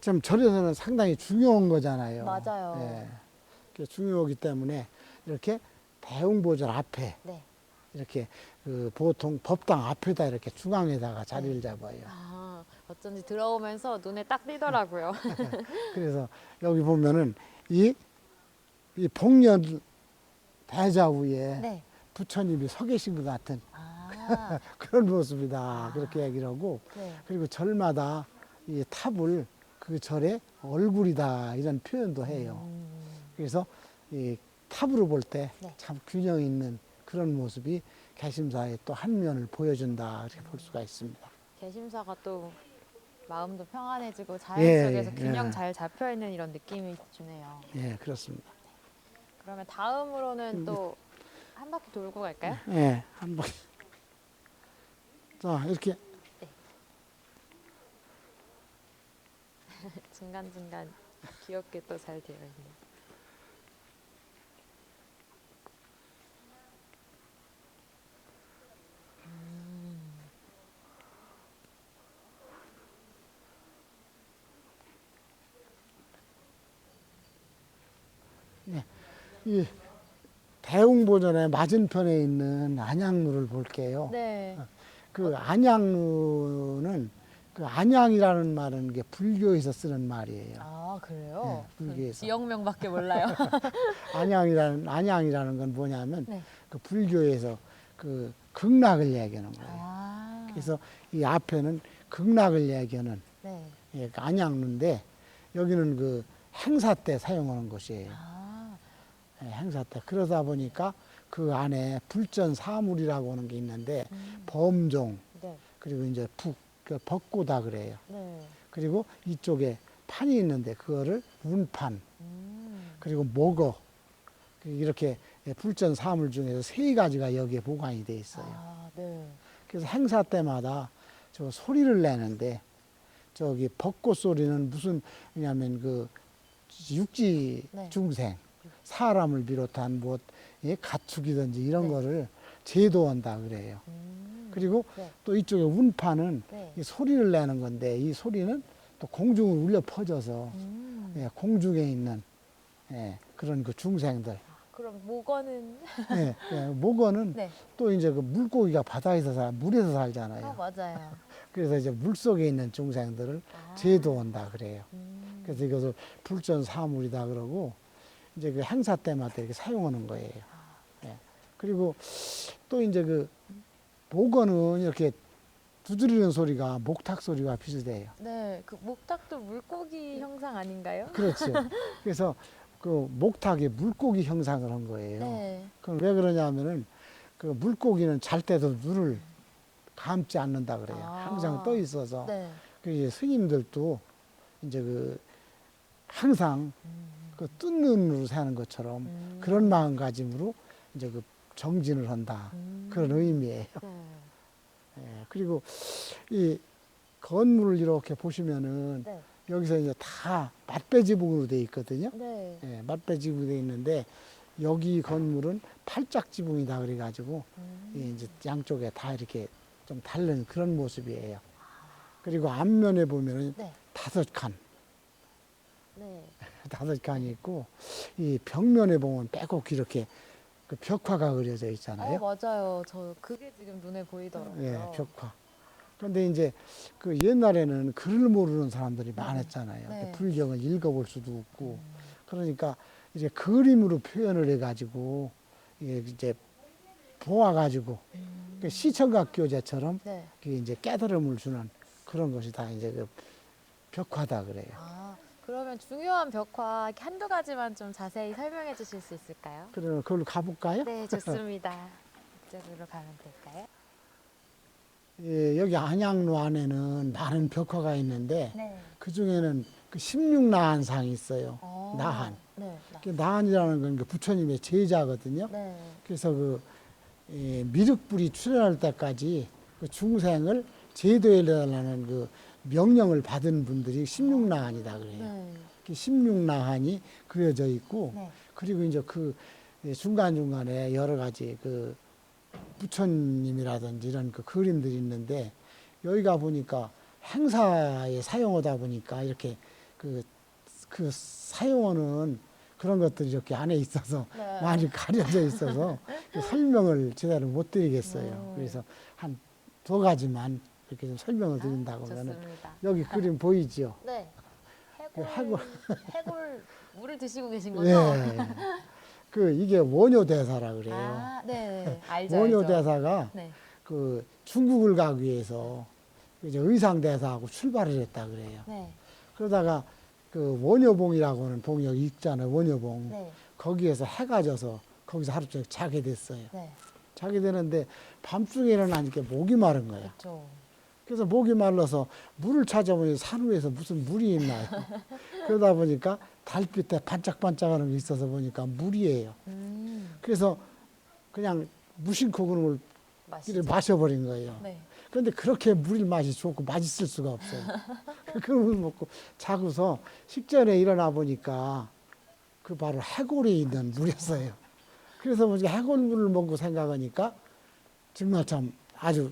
좀 절에서는 상당히 중요한 거잖아요. 맞아요. 예. 중요하기 때문에 이렇게 대웅보절 앞에 네. 이렇게 그 보통 법당 앞에다 이렇게 중앙에다가 자리를 잡아요. 아, 어쩐지 들어오면서 눈에 딱 띄더라고요. 그래서 여기 보면은 이 복년 대자 위에 네. 부처님이 서 계신 것 같은 아, 그런 모습이다. 그렇게 얘기를 하고, 네. 그리고 절마다 이 탑을 그 절의 얼굴이다 이런 표현도 해요. 그래서 이 탑으로 볼 때 네. 참 균형 있는 그런 모습이 개심사의 또 한 면을 보여준다 이렇게 볼 수가 있습니다. 개심사가 또 마음도 평안해지고 자연 예, 속에서 예. 균형 잘 잡혀 있는 이런 느낌이 주네요. 예, 그렇습니다. 그러면 다음으로는 또 한 바퀴 돌고 갈까요? 예, 한번. 자, 이렇게 중간중간 귀엽게 또 잘 되어 있네요. 이 대웅보전의 맞은편에 있는 안양루를 볼게요. 네. 그 안양루는 그 안양이라는 말은 이게 불교에서 쓰는 말이에요. 아, 그래요? 네, 불교에서. 지역명밖에 몰라요. 안양이라는 건 뭐냐면 네. 그 불교에서 그 극락을 얘기하는 거예요. 아, 그래서 이 앞에는 극락을 얘기하는 네. 예, 그 안양루인데 여기는 그 행사 때 사용하는 곳이에요. 아, 예, 행사 때. 그러다 보니까 그 안에 불전 사물이라고 하는 게 있는데 범종 네. 그리고 이제 그 벚고다 그래요. 네. 그리고 이쪽에 판이 있는데 그거를 운판 그리고 목어 이렇게 불전 사물 중에서 세 가지가 여기에 보관이 돼 있어요. 아, 네. 그래서 행사 때마다 저 소리를 내는데 저기 벚꽃 소리는 무슨 왜냐하면 그 육지 네. 중생 사람을 비롯한 뭐 예, 가축이든지 이런 네. 거를 제도한다 그래요. 그리고 네. 또 이쪽에 운판은 네. 이 소리를 내는 건데 이 소리는 또 공중을 울려 퍼져서 예, 공중에 있는 예, 그런 그 중생들 그럼 목어는 예, 예, 목어는 네. 또 이제 그 물고기가 바다에서 물에서 살잖아요. 아, 맞아요. 그래서 이제 물 속에 있는 중생들을 아. 제도한다 그래요. 그래서 이것을 불전 사물이다 그러고 이제 그 행사 때마다 이렇게 사용하는 거예요. 예. 그리고 또 이제 그 목어는 이렇게 두드리는 소리가 목탁 소리와 비슷해요. 네, 그 목탁도 물고기 형상 아닌가요? 그렇죠. 그래서 그 목탁에 물고기 형상을 한 거예요. 네. 그럼 왜 그러냐면은 그 물고기는 잘 때도 눈을 감지 않는다 그래요. 아. 항상 떠 있어서. 네. 그 이제 스님들도 이제 그 항상 그 뜬 눈으로 사는 것처럼 그런 마음가짐으로 이제 그 정진을 한다. 그런 의미예요. 네. 예, 그리고 이 건물을 이렇게 보시면은 네. 여기서 이제 다 맞배지붕으로 돼 있거든요. 네. 예, 맞배지붕으로 돼 있는데 여기 건물은 팔짝지붕이다 그래가지고 이제 양쪽에 다 이렇게 좀 다른 그런 모습이에요. 그리고 앞면에 보면은 네. 5칸, 네. 5칸이 있고 이 벽면에 보면 빼곡히 이렇게 그 벽화가 그려져 있잖아요. 맞아요. 저 그게 지금 눈에 보이더라고요. 예, 벽화. 그런데 이제 그 옛날에는 글을 모르는 사람들이 많았잖아요. 네. 불경을 읽어볼 수도 없고. 그러니까 이제 그림으로 표현을 해가지고 이게 이제 보아가지고 그 시청각 교재처럼 네. 그게 이제 깨달음을 주는 그런 것이 다 이제 그 벽화다 그래요. 아, 그러면 중요한 벽화 이렇게 한두 가지만 좀 자세히 설명해 주실 수 있을까요? 그러면 그걸로 가볼까요? 네, 좋습니다. 이쪽으로 가면 될까요? 예, 여기 안양로 안에는 많은 벽화가 있는데 네. 그 중에는 그 16나한상이 있어요. 나한. 네. 그 나한이라는 건 그 부처님의 제자거든요. 네. 그래서 그 미륵불이 출현할 때까지 그 중생을 제도해달라는 그 명령을 받은 분들이 16나한이다 그래요. 네. 그 16나한이 그려져 있고 네. 그리고 이제 그 중간중간에 여러 가지 그 부처님이라든지 이런 그 그림들이 있는데 여기가 보니까 행사에 사용하다 보니까 이렇게 그 사용하는 그런 것들이 이렇게 안에 있어서 네. 많이 가려져 있어서 설명을 제대로 못 드리겠어요. 그래서 한 두 가지만 이렇게 좀 설명을 드린다고 하면은 좋습니다. 여기 그림 보이죠? 네. 해골. 해골 물을 드시고 계신 거죠? 예. 그 이게 원효 대사라 그래요. 아, 네. 알죠. 원효 알죠. 대사가 네. 그 중국을 가기 위해서 이제 의상 대사하고 출발을 했다 그래요. 네. 그러다가 그 원효봉이라고 하는 봉이 여기 있잖아요. 원효봉. 네. 거기에서 해가 져서 거기서 하루 종일 자게 됐어요. 네. 자게 되는데 밤중에 일어나니까 목이 마른 거예요. 그렇죠. 그래서 목이 말라서 물을 찾아보니 산 위에서 무슨 물이 있나요? 그러다 보니까 달빛에 반짝반짝하는 게 있어서 보니까 물이에요. 그래서 그냥 무심코 그놈을 맛있죠. 마셔버린 거예요. 네. 그런데 그렇게 물 맛이 좋고 맛있을 수가 없어요. 그 물 먹고 자고서 식전에 일어나 보니까 그 바로 해골에 있는 물이었어요. 그래서 보니까 해골물을 먹고 생각하니까 정말 참 아주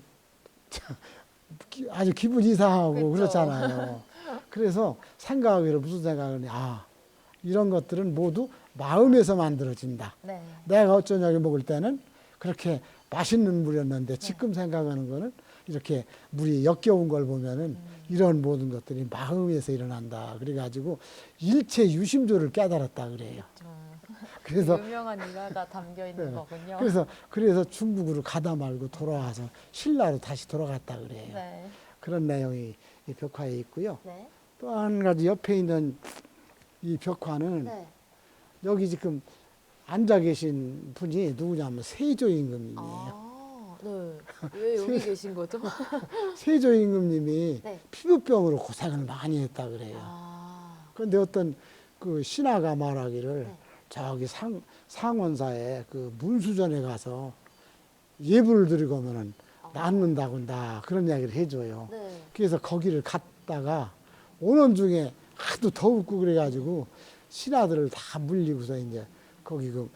기분 이상하고 그쵸. 그렇잖아요. 그래서 생각하기로 무슨 생각을 아 이런 것들은 모두 마음에서 만들어진다. 네. 내가 어쩌냐고 먹을 때는 그렇게 맛있는 물이었는데 지금 생각하는 거는 이렇게 물이 역겨운 걸 보면은 이런 모든 것들이 마음에서 일어난다. 그래가지고 일체 유심조를 깨달았다 그래요. 그래서 유명한 일화가 담겨 있는 네. 거군요. 그래서 중국으로 가다 말고 돌아와서 신라로 다시 돌아갔다 그래요. 네. 그런 내용이 이 벽화에 있고요. 네. 또 한 가지 옆에 있는 이 벽화는 네. 여기 지금 앉아 계신 분이 누구냐면 세조 임금님이에요. 아, 네. 왜 여기 계신 거죠? 세조 임금님이 네. 피부병으로 고생을 많이 했다 그래요. 아, 그런데 어떤 그 신하가 말하기를 네. 저기 상원사에 그 문수전에 가서 예불을 드리고 오면은 낫는다고 한다 그런 이야기를 해줘요. 네. 그래서 거기를 갔다가 오는 중에 하도 더웠고 그래가지고 신하들을 다 물리고서 이제 거기 그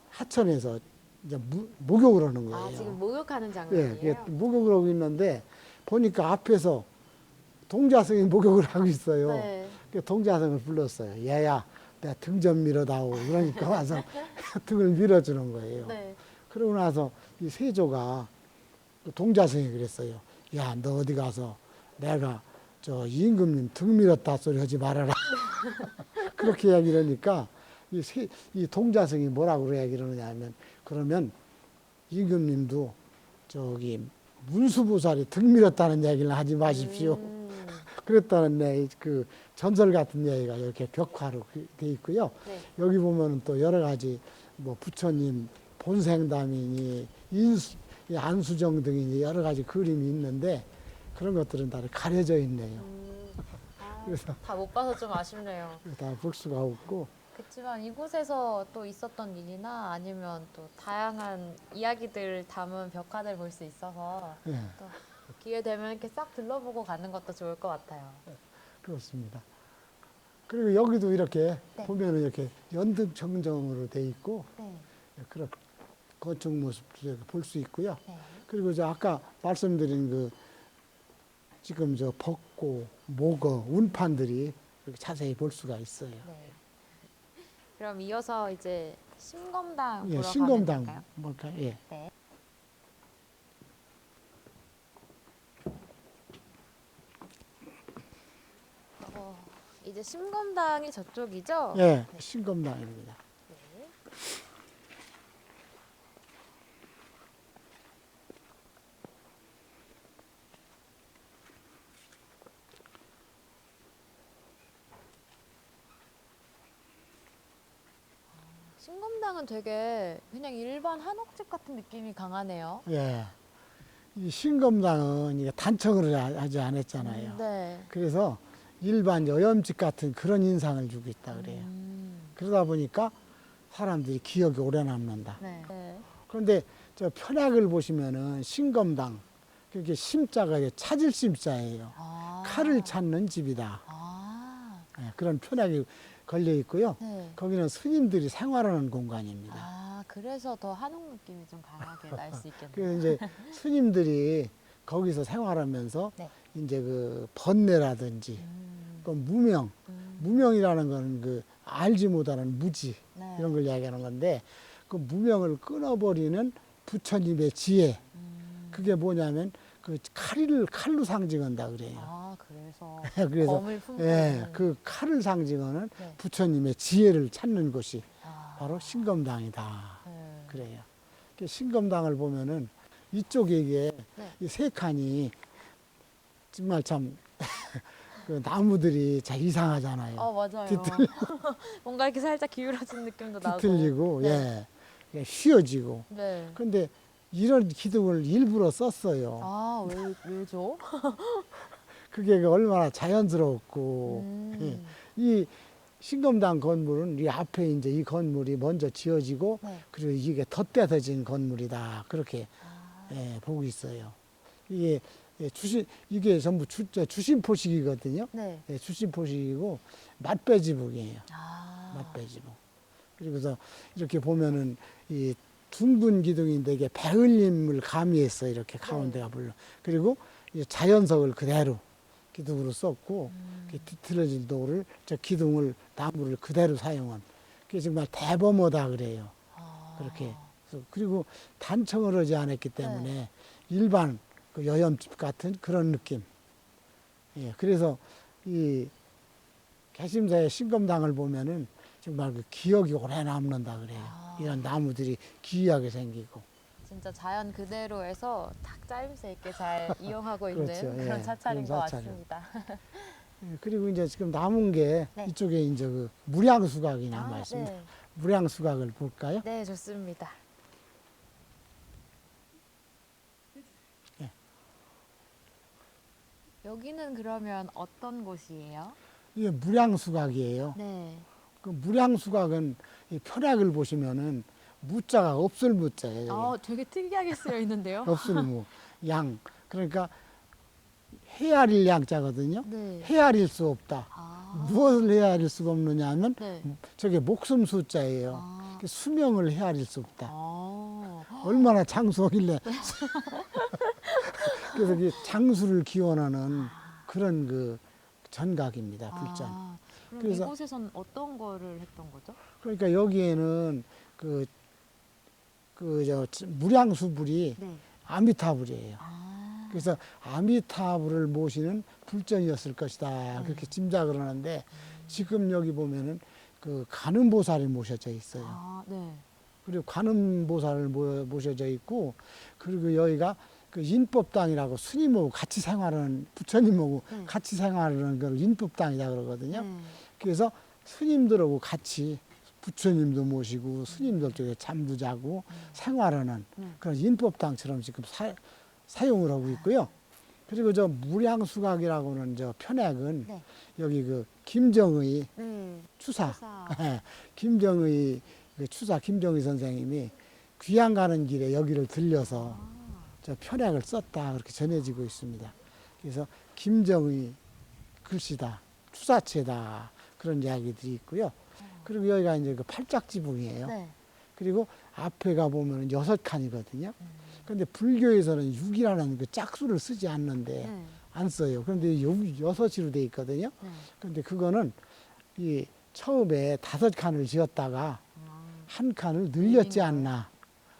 하천에서 이제 목욕을 하는 거예요. 아, 지금 목욕하는 예, 장면이에요? 그게 목욕을 하고 있는데 보니까 앞에서 동자승이 목욕을 하고 있어요. 네. 그 동자승을 불렀어요. 얘야, 내가 등 좀 밀어다오. 그러니까 와서 등을 밀어주는 거예요. 네. 그러고 나서 이 세조가 그 동자승이 그랬어요. 야, 너 어디 가서 내가 저 임금님 등 밀었다 소리 하지 말아라. 그렇게 이야기를 하니까 이 동자승이 뭐라고 이야기를 하느냐 하면 그러면 임금님도 저기 문수보살이 등 밀었다는 이야기를 하지 마십시오. 그랬다는 그 전설 같은 얘기가 이렇게 벽화로 돼 있고요. 네. 여기 보면은 또 여러 가지 뭐 부처님 본생담이니 이 안수정 등이니 여러 가지 그림이 있는데 그런 것들은 다 가려져 있네요. 그래서 다 못 봐서 좀 아쉽네요. 다 볼 수가 없고 그렇지만 이곳에서 또 있었던 일이나 아니면 또 다양한 이야기들 담은 벽화들 볼 수 있어서 예, 또 기회 되면 이렇게 싹 둘러보고 가는 것도 좋을 것 같아요. 그렇습니다. 그리고 여기도 이렇게 네. 보면은 이렇게 연등정정으로 돼 있고 네. 그런 건축 모습도 볼 수 있고요. 네. 그리고 저 아까 말씀드린 그 지금 저 벚고, 목어, 운판들이 이렇게 자세히 볼 수가 있어요. 네. 그럼 이어서 이제 심검당 예, 보러 가면 신검당 될까요? 뭘까? 예. 네. 이제 심검당이 저쪽이죠? 예, 신검당입니다. 네. 신검당은 되게 그냥 일반 한옥집 같은 느낌이 강하네요. 예. 이 신검당은 이게 단청을 하지 않았잖아요. 네. 그래서 일반 여염집 같은 그런 인상을 주고 있다 그래요. 그러다 보니까 사람들이 기억이 오래 남는다. 네. 네. 그런데 저 편약을 보시면은 신검당 그게 심자가 이게 찾을 심자예요. 아. 칼을 찾는 집이다. 아. 예, 그런 편약이 걸려 있고요. 네. 거기는 스님들이 생활하는 공간입니다. 아, 그래서 더 한옥 느낌이 좀 강하게 날 수 있겠네요. 그래서 이제 스님들이 거기서 생활하면서 네. 이제 그 번뇌라든지 또 무명, 무명이라는 거는 그 알지 못하는 무지 네. 이런 걸 이야기하는 건데 그 무명을 끊어버리는 부처님의 지혜 그게 뭐냐면 그 칼로 상징한다 그래요. 아, 그래서 그래서 검을 품고 예, 있는. 그 칼을 상징하는 네. 부처님의 지혜를 찾는 곳이 아, 바로 신검당이다. 네. 그래요. 그 신검당을 보면은 이쪽에 네. 이 세 칸이 정말 참 그 나무들이 참 이상하잖아요. 맞아요. 뭔가 이렇게 살짝 기울어진 느낌도 나고. 뒤틀리고 네. 예, 휘어지고. 네. 근데 이런 기둥을 일부러 썼어요. 아, 왜죠? 그게 얼마나 자연스럽고 음. 이 신검당 건물은 이 앞에 이제 이 건물이 먼저 지어지고 네. 그리고 이게 덧대서진 건물이다 그렇게 예, 보고 있어요. 이게 이게 전부 주심포식이거든요. 네. 예, 주심포식이고 맛배지붕이에요. 아. 맛배지붕. 그리고서 이렇게 보면은 이 둥근 기둥인데 이게 배을림을 가미했어 이렇게 가운데가 불러. 그리고 이 자연석을 그대로 기둥으로 썼고 이렇게 뒤틀어진 돌을 저 기둥을 나무를 그대로 사용한. 그게 정말 대범하다 그래요. 아. 그렇게. 그리고 단청을 하지 않았기 때문에 일반 그 여염집 같은 그런 느낌. 예, 그래서 이 개심사의 신검당을 보면은 정말 그 기억이 오래 남는다 그래요. 아. 이런 나무들이 기이하게 생기고. 진짜 자연 그대로에서 딱 짜임새 있게 잘 이용하고 있는 그렇죠. 그런 예, 사찰인 그런 것 사찰이요. 같습니다. 예, 그리고 이제 지금 남은 게 네. 이쪽에 이제 그 무량수각이 남아 있습니다. 네. 무량수각을 볼까요? 네, 좋습니다. 예. 여기는 그러면 어떤 곳이에요? 이게 무량수각이에요. 네. 그 무량수각은 이 표략을 보시면은 무자가 없을 무자예요. 되게 특이하게 쓰여 있는데요. 없을 무, 양. 그러니까 헤아릴 양자거든요. 네. 헤아릴 수 없다. 아. 무엇을 헤아릴 수가 없느냐 하면 네. 저게 목숨 숫자예요. 아. 수명을 헤아릴 수 없다. 아. 얼마나 장수하길래. 그래서 그 장수를 기원하는 그런 그 전각입니다. 불전. 아. 그럼 그래서- 이곳에선 어떤 거를 했던 거죠? 그러니까 여기에는 무량수불이 네. 아미타불이에요. 아. 그래서 아미타불을 모시는 불전이었을 것이다. 그렇게 짐작을 하는데 지금 여기 보면은 그 관음보살이 모셔져 있어요. 아, 네. 그리고 관음보살을 모셔져 있고 그리고 여기가 그 인법당이라고 스님하고 같이 생활하는 부처님하고 네. 같이 생활하는 걸 인법당이다 그러거든요. 네. 그래서 스님들하고 같이 부처님도 모시고 스님들 쪽에 잠도 자고 생활하는 그런 인법당처럼 지금 사용을 하고 있고요. 그리고 저 무량수각이라고는 저 편액은 네. 여기 그 김정의 네. 추사, 추사. 김정의 그 추사 김정의 선생님이 귀양 가는 길에 여기를 들려서 저 편약을 썼다 그렇게 전해지고 있습니다. 그래서 김정의 글씨다, 추사체다 그런 이야기들이 있고요. 그리고 여기가 이제 그 팔짝지붕이에요. 네. 그리고 앞에 가 보면 6칸이거든요. 그런데 불교에서는 6이라는 그 짝수를 쓰지 않는데 네. 안 써요. 그런데 여기 6으로 돼 있거든요. 네. 그런데 그거는 이 처음에 5칸을 지었다가 한 칸을 늘렸지 않나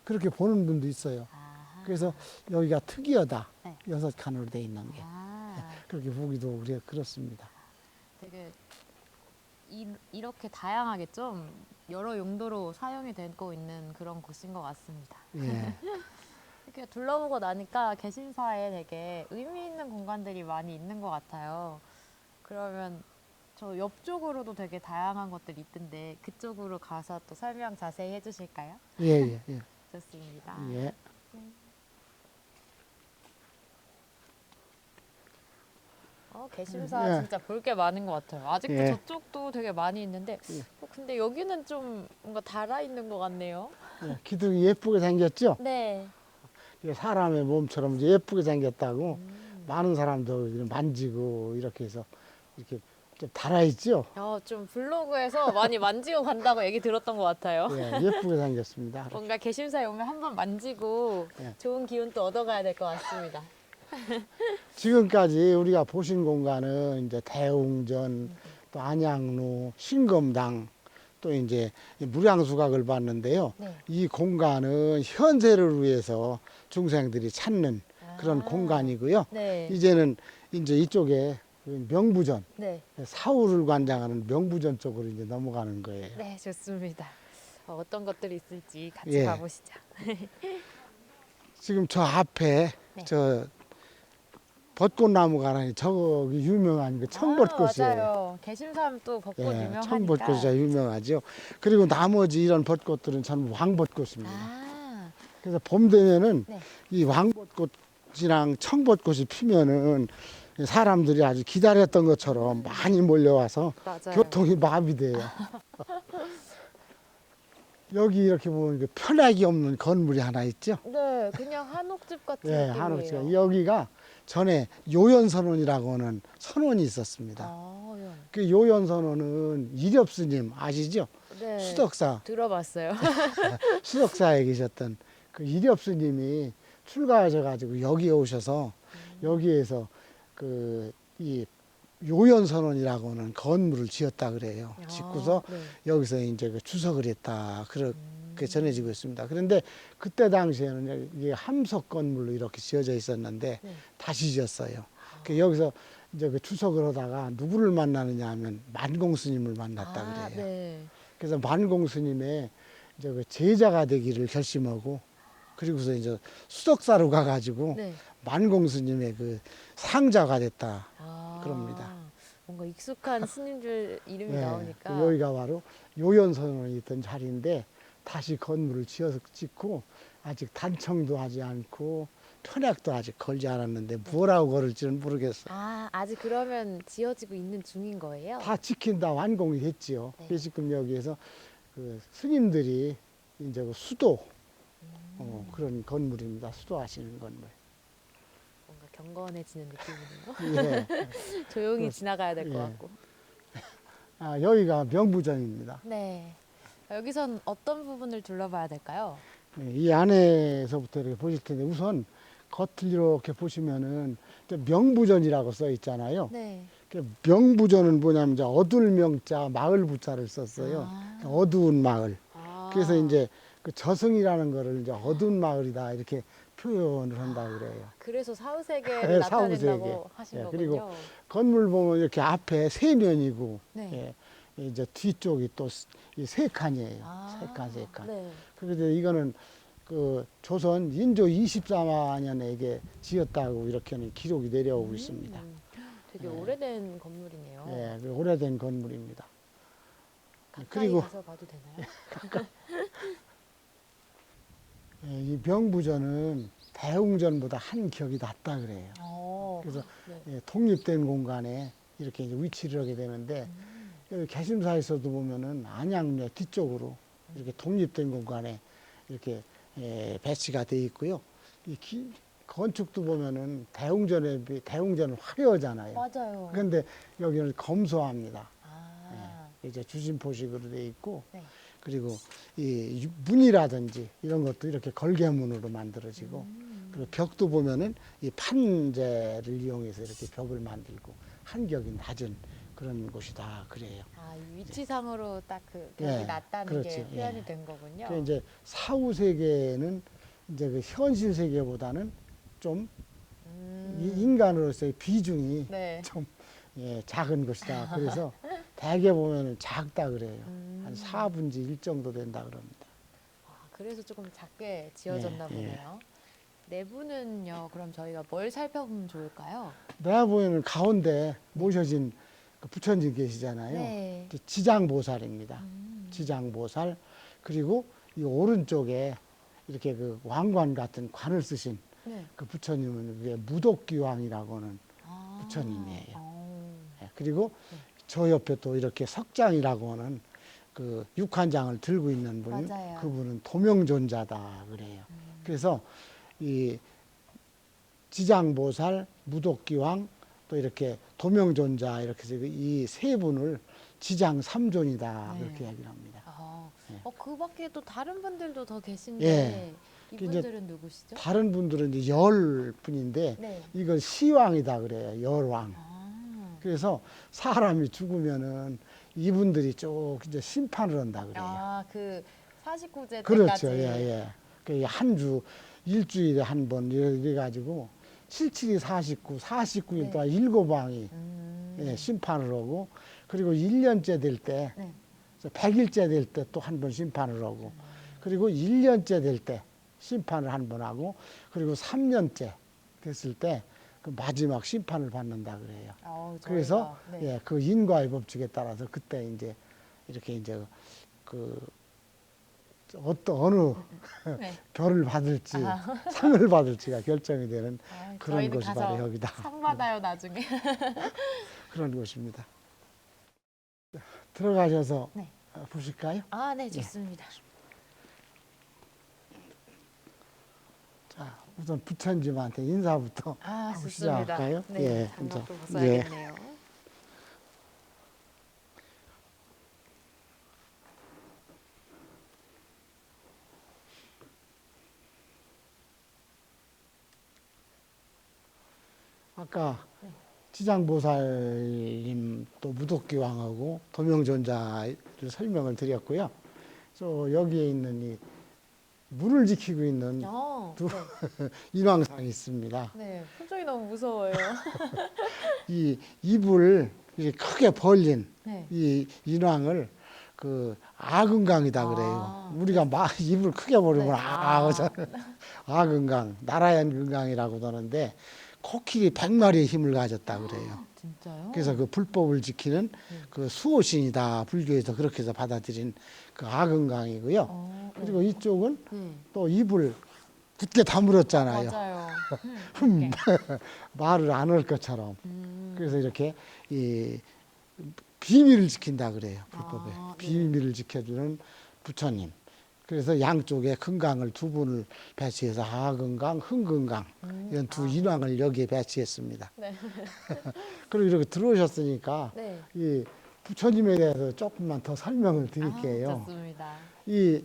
그렇게 보는 분도 있어요. 아하. 그래서 여기가 특이하다. 네. 6칸으로 돼 있는 게 아, 그렇게 보기도 그렇습니다. 되게 이렇게 다양하게 좀 여러 용도로 사용이 되고 있는 그런 곳인 것 같습니다. 예. 이렇게 둘러보고 나니까 개심사에 되게 의미 있는 공간들이 많이 있는 것 같아요. 그러면 저 옆쪽으로도 되게 다양한 것들이 있던데 그쪽으로 가서 또 설명 자세히 해주실까요? 예, 예, 예. 좋습니다. 예. 개심사 예. 진짜 볼 게 많은 것 같아요. 아직도 예. 저쪽도 되게 많이 있는데 근데 여기는 좀 뭔가 달아있는 것 같네요. 예. 기둥이 예쁘게 생겼죠? 네. 이게 사람의 몸처럼 이제 예쁘게 생겼다고 많은 사람도 만지고 이렇게 해서 이렇게 좀 달아있죠? 좀 블로그에서 많이 만지고 간다고 얘기 들었던 것 같아요. 예, 예쁘게 생겼습니다. 뭔가 개심사에 오면 한번 만지고 예. 좋은 기운 또 얻어가야 될 것 같습니다. 지금까지 우리가 보신 공간은 이제 대웅전, 또 안양로, 신검당, 또 이제 무량수각을 봤는데요. 네. 이 공간은 현세를 위해서 중생들이 찾는 그런 아. 공간이고요. 네. 이제는 이제 이쪽에 그 명부전, 네. 사후를 관장하는 명부전 쪽으로 이제 넘어가는 거예요. 네, 좋습니다. 어떤 것들이 있을지 같이 예. 가보시죠. 지금 저 앞에 네. 저 벚꽃나무가 하나 저기 유명한 그 청벚꽃이에요. 아, 맞아요. 개심삼 또 벚꽃 예, 유명하니까. 청벚꽃이 유명하죠. 그리고 나머지 이런 벚꽃들은 전부 왕벚꽃입니다. 아, 그래서 봄 되면은 네. 이 왕벚꽃이랑 청벚꽃이 피면은 사람들이 아주 기다렸던 것처럼 많이 몰려와서 맞아요. 교통이 마비돼요. 여기 이렇게 보면 그 편하기 없는 건물이 하나 있죠. 네, 그냥 한옥집 같은 예, 느낌이에요. 한옥지가 여기가 전에 요연선원이라고 하는 선원이 있었습니다. 아, 예. 그 요연선원은 이렵스님 아시죠? 네. 수덕사 들어봤어요. 수덕사에 계셨던 그 이렵스님이 출가하셔가지고 여기에 오셔서 여기에서 그 이 요연선원이라고 하는 건물을 지었다 그래요. 아, 짓고서 네. 여기서 이제 그 추석을 했다 그렇게 전해지고 있습니다. 그런데 그때 당시에는 이게 함석 건물로 이렇게 지어져 있었는데 네. 다시 지었어요. 그 여기서 이제 그 추석을 하다가 누구를 만나느냐 하면 만공 스님을 만났다 아, 그래요. 네. 그래서 만공 스님의 이제 그 제자가 되기를 결심하고 그리고서 이제 수덕사로 가가지고 네. 만공 스님의 그 상자가 됐다. 아, 그럽니다. 뭔가 익숙한 스님들 이름이 네, 나오니까. 그 여기가 바로 요연선원이 있던 자리인데 다시 건물을 지어서 짓고 아직 단청도 하지 않고 편약도 아직 걸지 않았는데 뭐라고 걸을지는 모르겠어요. 아, 아직 그러면 지어지고 있는 중인 거예요? 다 지킨다 완공이 됐지요. 네. 그래서 지금 여기에서 그 스님들이 이제 그 수도 그런 건물입니다. 수도하시는 건물. 뭔가 경건해지는 느낌이네요. 예. 조용히 그렇- 지나가야 될 것 예. 같고. 아, 여기가 명부전입니다. 네. 여기선 어떤 부분을 둘러봐야 될까요? 네, 이 안에서부터 이렇게 보실 텐데 우선 겉을 이렇게 보시면은 이제 명부전이라고 써 있잖아요. 네. 그 명부전은 뭐냐면 이제 어둘 명자 마을 부자를 썼어요. 아. 어두운 마을. 아. 그래서 이제 그 저승이라는 거를 이제 어두운 마을이다 이렇게 표현을 한다고 그래요. 그래서 사후세계를 네, 나타낸다고 사후세계. 하신 예, 거군요. 그리고 건물 보면 이렇게 앞에 세 면이고 네. 예, 이제 뒤쪽이 또 이 세 칸이에요. 아. 세 칸, 세 칸. 네. 그래서 이거는 그 조선 인조 24만년에 이게 지었다고 이렇게는 기록이 내려오고 있습니다. 되게 네. 오래된 건물이네요. 예, 그 오래된 건물입니다. 가까이 그리고 가서 봐도 되나요? 예, 이 명부전은 대웅전보다 한 격이 낮다 그래요. 그래서 네. 예, 독립된 공간에 이렇게 이제 위치를 하게 되는데 여기 개심사에서도 보면은 안양역 뒤쪽으로 이렇게 독립된 공간에 이렇게 배치가 돼 있고요. 이 건축도 보면은 대웅전은 화려하잖아요. 맞아요. 그런데 여기는 검소합니다. 아. 이제 주심포식으로 돼 있고 네. 그리고 이 문이라든지 이런 것도 이렇게 걸개문으로 만들어지고 그리고 벽도 보면은 이 판재를 이용해서 이렇게 벽을 만들고 한격이 낮은 그런 곳이다 그래요. 아, 이 위치상으로 딱 그 벽이 예, 낮다는 그렇지, 게 표현이 예. 된 거군요. 그 이제 사후 세계는 이제 그 현실 세계보다는 좀 이 인간으로서의 비중이 네. 좀 작은 것이다. 그래서 대개 보면은 작다 그래요. 한 4분의 1 정도 된다 그럽니다. 아, 그래서 조금 작게 지어졌나 예, 예. 보네요. 내부는요, 그럼 저희가 뭘 살펴보면 좋을까요? 내가 보기에는 가운데 모셔진 그 부처님 계시잖아요. 네. 이제 지장보살입니다. 지장보살 그리고 이 오른쪽에 이렇게 그 왕관 같은 관을 쓰신 네. 그 부처님은 그게 무독기왕이라고 하는 아. 부처님이에요. 어. 예, 그리고 저 옆에 또 이렇게 석장이라고 하는 그 육환장을 들고 있는 분이 맞아요. 그분은 도명존자다 그래요. 그래서 이 지장보살, 무독기왕 또 이렇게 도명존자 이렇게 해서 이 세 분을 지장 삼존이다 네. 그렇게 얘기를 합니다. 아. 예. 그 밖에 또 다른 분들도 더 계신데 예. 이분들은 누구시죠? 다른 분들은 이제 열 분인데 네. 이걸 시왕이다 그래요. 열왕. 아. 그래서 사람이 죽으면은 이분들이 쭉 이제 심판을 한다 그래요. 아, 그 49제 그렇죠. 때까지. 예. 그 한 주, 일주일에 한 번 이래가지고 77이 49, 49일 네. 동안 7왕이 음. 심판을 하고 그리고 1년째 될 때, 네. 100일째 될 때 또 한 번 심판을 하고 그리고 1년째 될 때 심판을 한 번 하고 그리고 3년째 됐을 때 그 마지막 심판을 받는다 그래요. 그래서 네. 예, 그 인과의 법칙에 따라서 그때 이제 이렇게 이제 그 어느 네. 별을 받을지 아. 상을 받을지가 결정이 되는 그런 저희는 곳이 바로 가서 여기다. 상 받아요, 나중에. 그런 곳입니다. 들어가셔서 네. 보실까요? 아, 네, 좋습니다. 자, 우선 부처님한테 인사부터 아, 하고 좋습니다. 시작할까요? 네, 예, 장갑도 이제, 벗어야겠네요. 아까 지장보살님 또 무독기왕하고 도명존자를 설명을 드렸고요. 저 여기에 있는 이 물을 지키고 있는 두 네. 인왕상이 있습니다. 네, 표정이 너무 무서워요. 이 입을 이렇게 크게 벌린 네. 이 인왕을 그 아금강이다 그래요. 아, 우리가 입을 크게 벌리면 네. 아금강, 나라연 금강이라고도 하는데 코끼리 100마리의 힘을 가졌다 그래요. 진짜요? 그래서 그 불법을 지키는 그 수호신이다. 불교에서 그렇게 해서 받아들인 그 아금강이고요. 네. 그리고 이쪽은 네. 또 입을 굳게 다물었잖아요. 맞아요. 말을 안 할 것처럼. 음. 그래서 이렇게 이 비밀을 지킨다 그래요. 불법에. 아, 네. 비밀을 지켜주는 부처님. 그래서 양쪽에 금강을 두 분을 배치해서 하금강, 흥금강 이런 두 인왕을 여기에 배치했습니다. 네. 그리고 이렇게 들어오셨으니까 네. 이 부처님에 대해서 조금만 더 설명을 드릴게요. 좋습니다. 이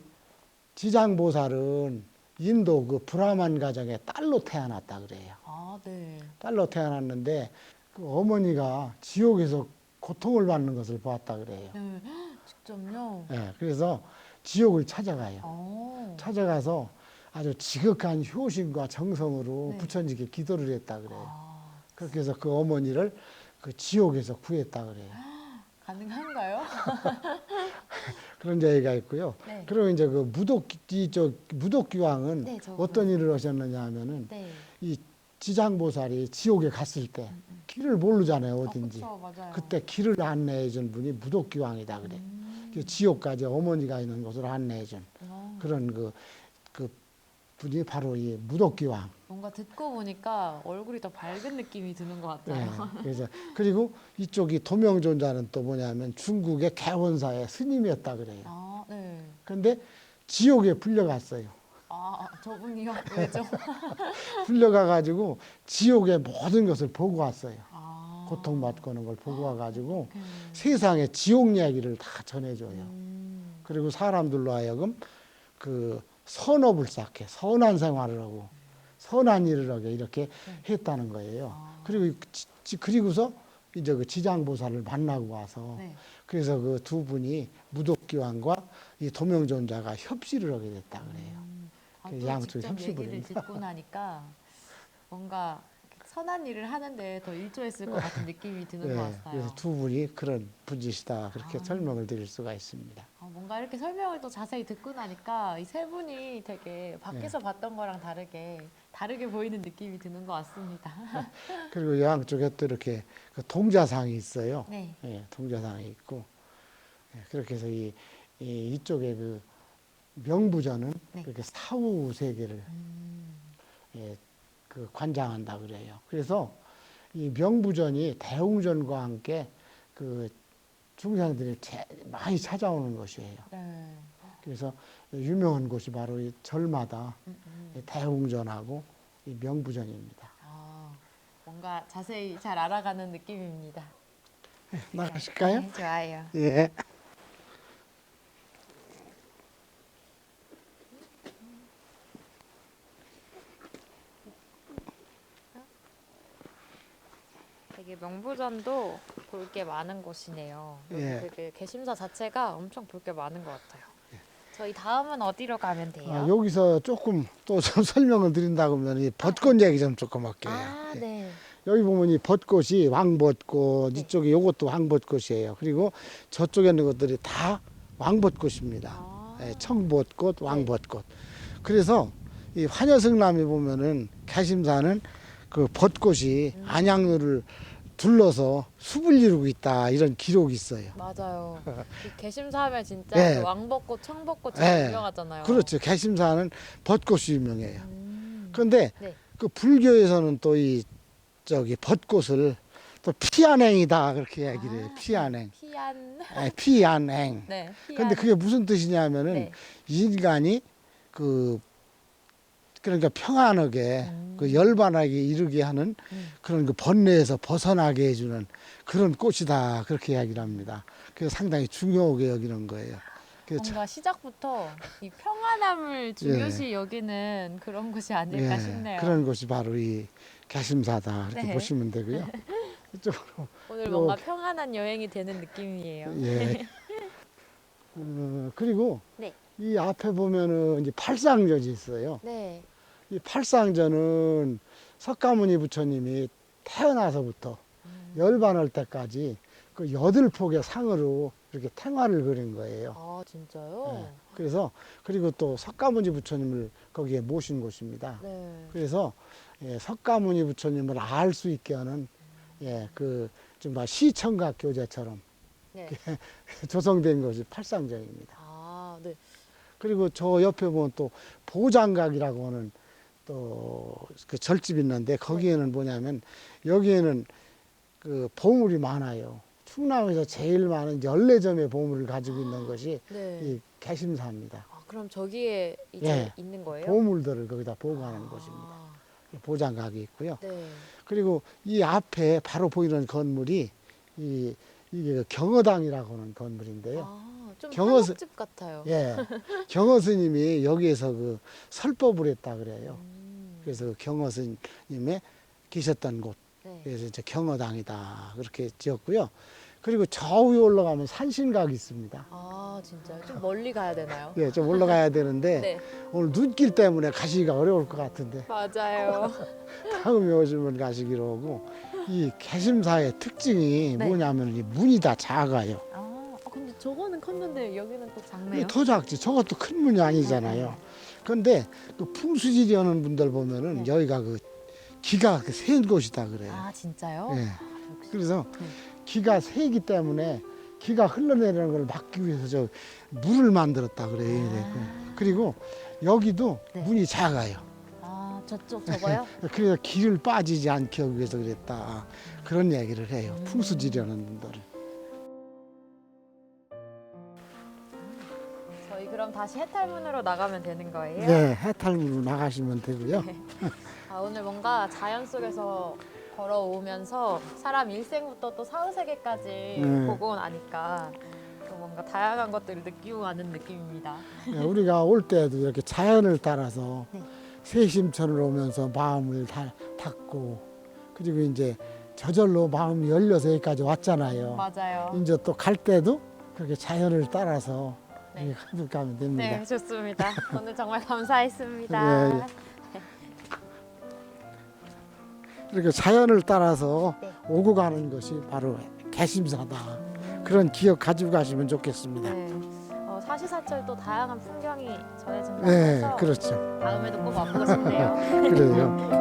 지장보살은 인도 그 브라만 가정에 딸로 태어났다 그래요. 아, 네. 딸로 태어났는데 그 어머니가 지옥에서 고통을 받는 것을 보았다 그래요. 네. 직접요? 예, 그래서 지옥을 찾아가요. 오. 찾아가서 아주 지극한 효심과 정성으로 네. 부처님께 기도를 했다 그래요. 아, 그렇게 해서 그 어머니를 그 지옥에서 구했다 그래요. 가능한가요? 그런 얘기가 있고요. 네. 그리고 이제 그 무독기왕은 네, 저 어떤 일을 하셨느냐 하면은 네. 이 지장보살이 지옥에 갔을 때 길을 모르잖아요, 어딘지. 그쵸, 맞아요. 그때 길을 안내해 준 분이 무독기왕이다 그래. 그 지옥까지 어머니가 있는 곳을 안내해 준 그런 그 분이 바로 이 무독기왕. 뭔가 듣고 보니까 얼굴이 더 밝은 느낌이 드는 것 네, 같아요. 그래서 그리고 이쪽이 도명존자는 또 뭐냐면 중국의 개원사의 스님이었다 그래요. 아, 네. 그런데 지옥에 불려갔어요. 저분이요? 왜죠? 불려가 가지고 지옥의 모든 것을 보고 왔어요. 아. 고통받고 하는 걸 보고 와가지고 음. 세상의 지옥 이야기를 다 전해줘요. 음. 그리고 사람들로 하여금 그 선업을 쌓게 선한 생활을 하고 선한 일을 하게 이렇게 했다는 거예요. 그리고 그리고서 이제 그 지장보살을 만나고 와서 네. 그래서 그 두 분이 무독기왕과 이 도명존자가 협시를 하게 됐다 그래요. 그 또 양쪽 직접 협시를 얘기를 듣고 나니까 뭔가 선한 일을 하는데 더 일조했을 것 같은 느낌이 드는 것 같아요. 그래서 두 분이 그런 분이시다 그렇게 설명을 드릴 수가 있습니다. 뭔가 이렇게 설명을 또 자세히 듣고 나니까 이 세 분이 되게 밖에서 봤던 거랑 다르게 보이는 느낌이 드는 것 같습니다. 그리고 양쪽에 또 이렇게 그 동자상이 있어요. 네. 예, 동자상이 있고 그렇게 해서 이쪽에 그 명부전은 네. 그렇게 사후 세계를 예, 그 관장한다 그래요. 그래서 이 명부전이 대웅전과 함께 그 중생들이 많이 찾아오는 곳이에요. 네. 그래서 유명한 곳이 바로 이 절마다 이 대웅전하고 이 명부전입니다. 뭔가 자세히 잘 알아가는 느낌입니다. 나가실까요? 네, 좋아요. 예. 되게 되게 명부전도 볼 게 많은 곳이네요. 여기 예. 되게 개심사 자체가 엄청 볼 게 많은 것 같아요. 저희 다음은 어디로 가면 돼요? 여기서 조금 또 좀 설명을 드린다고 하면 이 벚꽃 얘기 좀 조금 할게요. 아, 예. 네. 여기 보면 이 벚꽃이 왕벚꽃, 네. 이쪽에 요것도 왕벚꽃이에요. 그리고 저쪽에 있는 것들이 다 왕벚꽃입니다. 아. 예, 청벚꽃, 왕벚꽃. 그래서 이 환여승람에 보면은 개심사는 그 벚꽃이 안양루를 둘러서 숲을 이루고 있다 이런 기록이 있어요. 맞아요. 이 개심사 하면 진짜 예. 그 왕벚꽃, 청벚꽃이 예. 유명하잖아요. 그렇죠. 개심사는 벚꽃이 유명해요. 그런데 네. 그 불교에서는 또 이 저기 벚꽃을 또 피안행이다 그렇게 얘기를 해요. 피안행. 피안. 피안행. 네. 근데 그게 무슨 뜻이냐면은 네. 인간이 그러니까 평안하게 그 열반하게 이르게 하는 그런 그 번뇌에서 벗어나게 해주는 그런 꽃이다 그렇게 이야기를 합니다. 그래서 상당히 중요하게 여기는 거예요. 그래서 뭔가 시작부터 이 평안함을 중요시 여기는 그런 곳이 아닐까 싶네요. 그런 곳이 바로 이 개심사다 이렇게 네. 보시면 되고요. 이쪽으로 오늘 요- 뭔가 평안한 여행이 되는 느낌이에요. 예. 그리고 네. 이 앞에 보면은 이제 팔상전이 있어요. 네. 이 팔상전은 석가모니 부처님이 태어나서부터 열반할 때까지 그 8폭의 상으로 이렇게 탱화를 그린 거예요. 아, 진짜요? 예. 그래서 그리고 또 석가모니 부처님을 거기에 모신 곳입니다. 네. 그래서 석가모니 부처님을 알 수 있게 하는 좀 시청각 교재처럼 네. 조성된 것이 팔상전입니다. 아, 네. 그리고 저 옆에 보면 또 보장각이라고 하는 또 그 절집이 있는데 거기에는 뭐냐면 여기에는 그 보물이 많아요. 충남에서 제일 많은 14점의 보물을 가지고 있는 것이 네. 이 개심사입니다. 아, 그럼 저기에 이제 예. 있는 거예요? 보물들을 거기다 보관하는 아, 곳입니다. 보장각이 있고요. 네. 그리고 이 앞에 바로 보이는 건물이 이게 그 경어당이라고 하는 건물인데요. 아, 좀 경허 한옥집 같아요. 예, 경어 스님이 여기에서 그 설법을 했다 그래요. 그래서 그 경어 스님의 계셨던 곳, 네. 그래서 이제 경어당이다 그렇게 지었고요. 그리고 저 위에 올라가면 산신각이 있습니다. 아, 진짜요? 좀 멀리 가야 되나요? 예, 좀 올라가야 되는데 네. 오늘 눈길 때문에 가시기가 어려울 것 같은데 맞아요. 다음에 오시면 가시기로 하고 이 개심사의 특징이 네. 뭐냐면 이 문이 다 작아요. 아, 근데 저거는 컸는데 여기는 또 작네요. 더 작지. 저것도 큰 문이 아니잖아요. 그런데 그 풍수지리 하는 분들 보면은 네. 여기가 그 기가 센 곳이다 그래요. 아, 진짜요? 예. 역시. 그래서 네. 기가 세기 때문에 기가 흘러내리는 걸 막기 위해서 저 물을 만들었다 그래요. 그리고 여기도 네. 문이 작아요. 아, 저거요? 그래서 길을 빠지지 않게 하기 위해서 그랬다. 그런 얘기를 해요. 풍수지리하는 분들은. 저희 그럼 다시 해탈문으로 나가면 되는 거예요? 네, 해탈문으로 나가시면 되고요. 아, 오늘 뭔가 자연 속에서 걸어오면서 사람 일생부터 또 사후세계까지 보고 나니까 또 뭔가 다양한 것들을 느끼고 가는 느낌입니다. 네, 우리가 올 때도 이렇게 자연을 따라서 네. 새심천을 오면서 마음을 닫고 그리고 이제 저절로 마음이 열려서 여기까지 왔잖아요. 맞아요. 이제 또 갈 때도 그렇게 자연을 따라서 네. 이렇게 가면 됩니다. 네, 좋습니다. 오늘 정말 감사했습니다. 네, 이렇게 자연을 따라서 네. 오고 가는 것이 바로 개심사다. 그런 기억 가지고 가시면 좋겠습니다. 네. 사시사철 또 다양한 풍경이 전해진다고 네, 해서 그렇죠. 다음에도 꼭 와보고 싶네요. 그래요.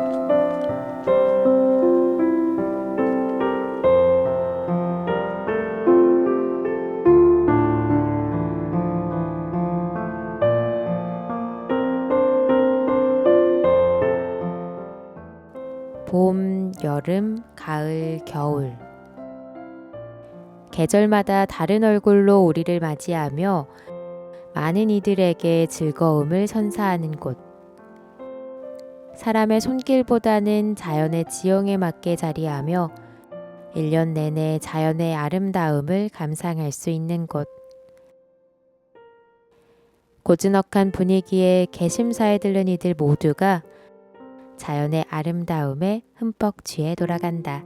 봄, 여름, 가을, 겨울. 계절마다 다른 얼굴로 우리를 맞이하며 많은 이들에게 즐거움을 선사하는 곳. 사람의 손길보다는 자연의 지형에 맞게 자리하며 1년 내내 자연의 아름다움을 감상할 수 있는 곳. 고즈넉한 분위기에 개심사에 들른 이들 모두가 자연의 아름다움에 흠뻑 취해 돌아간다.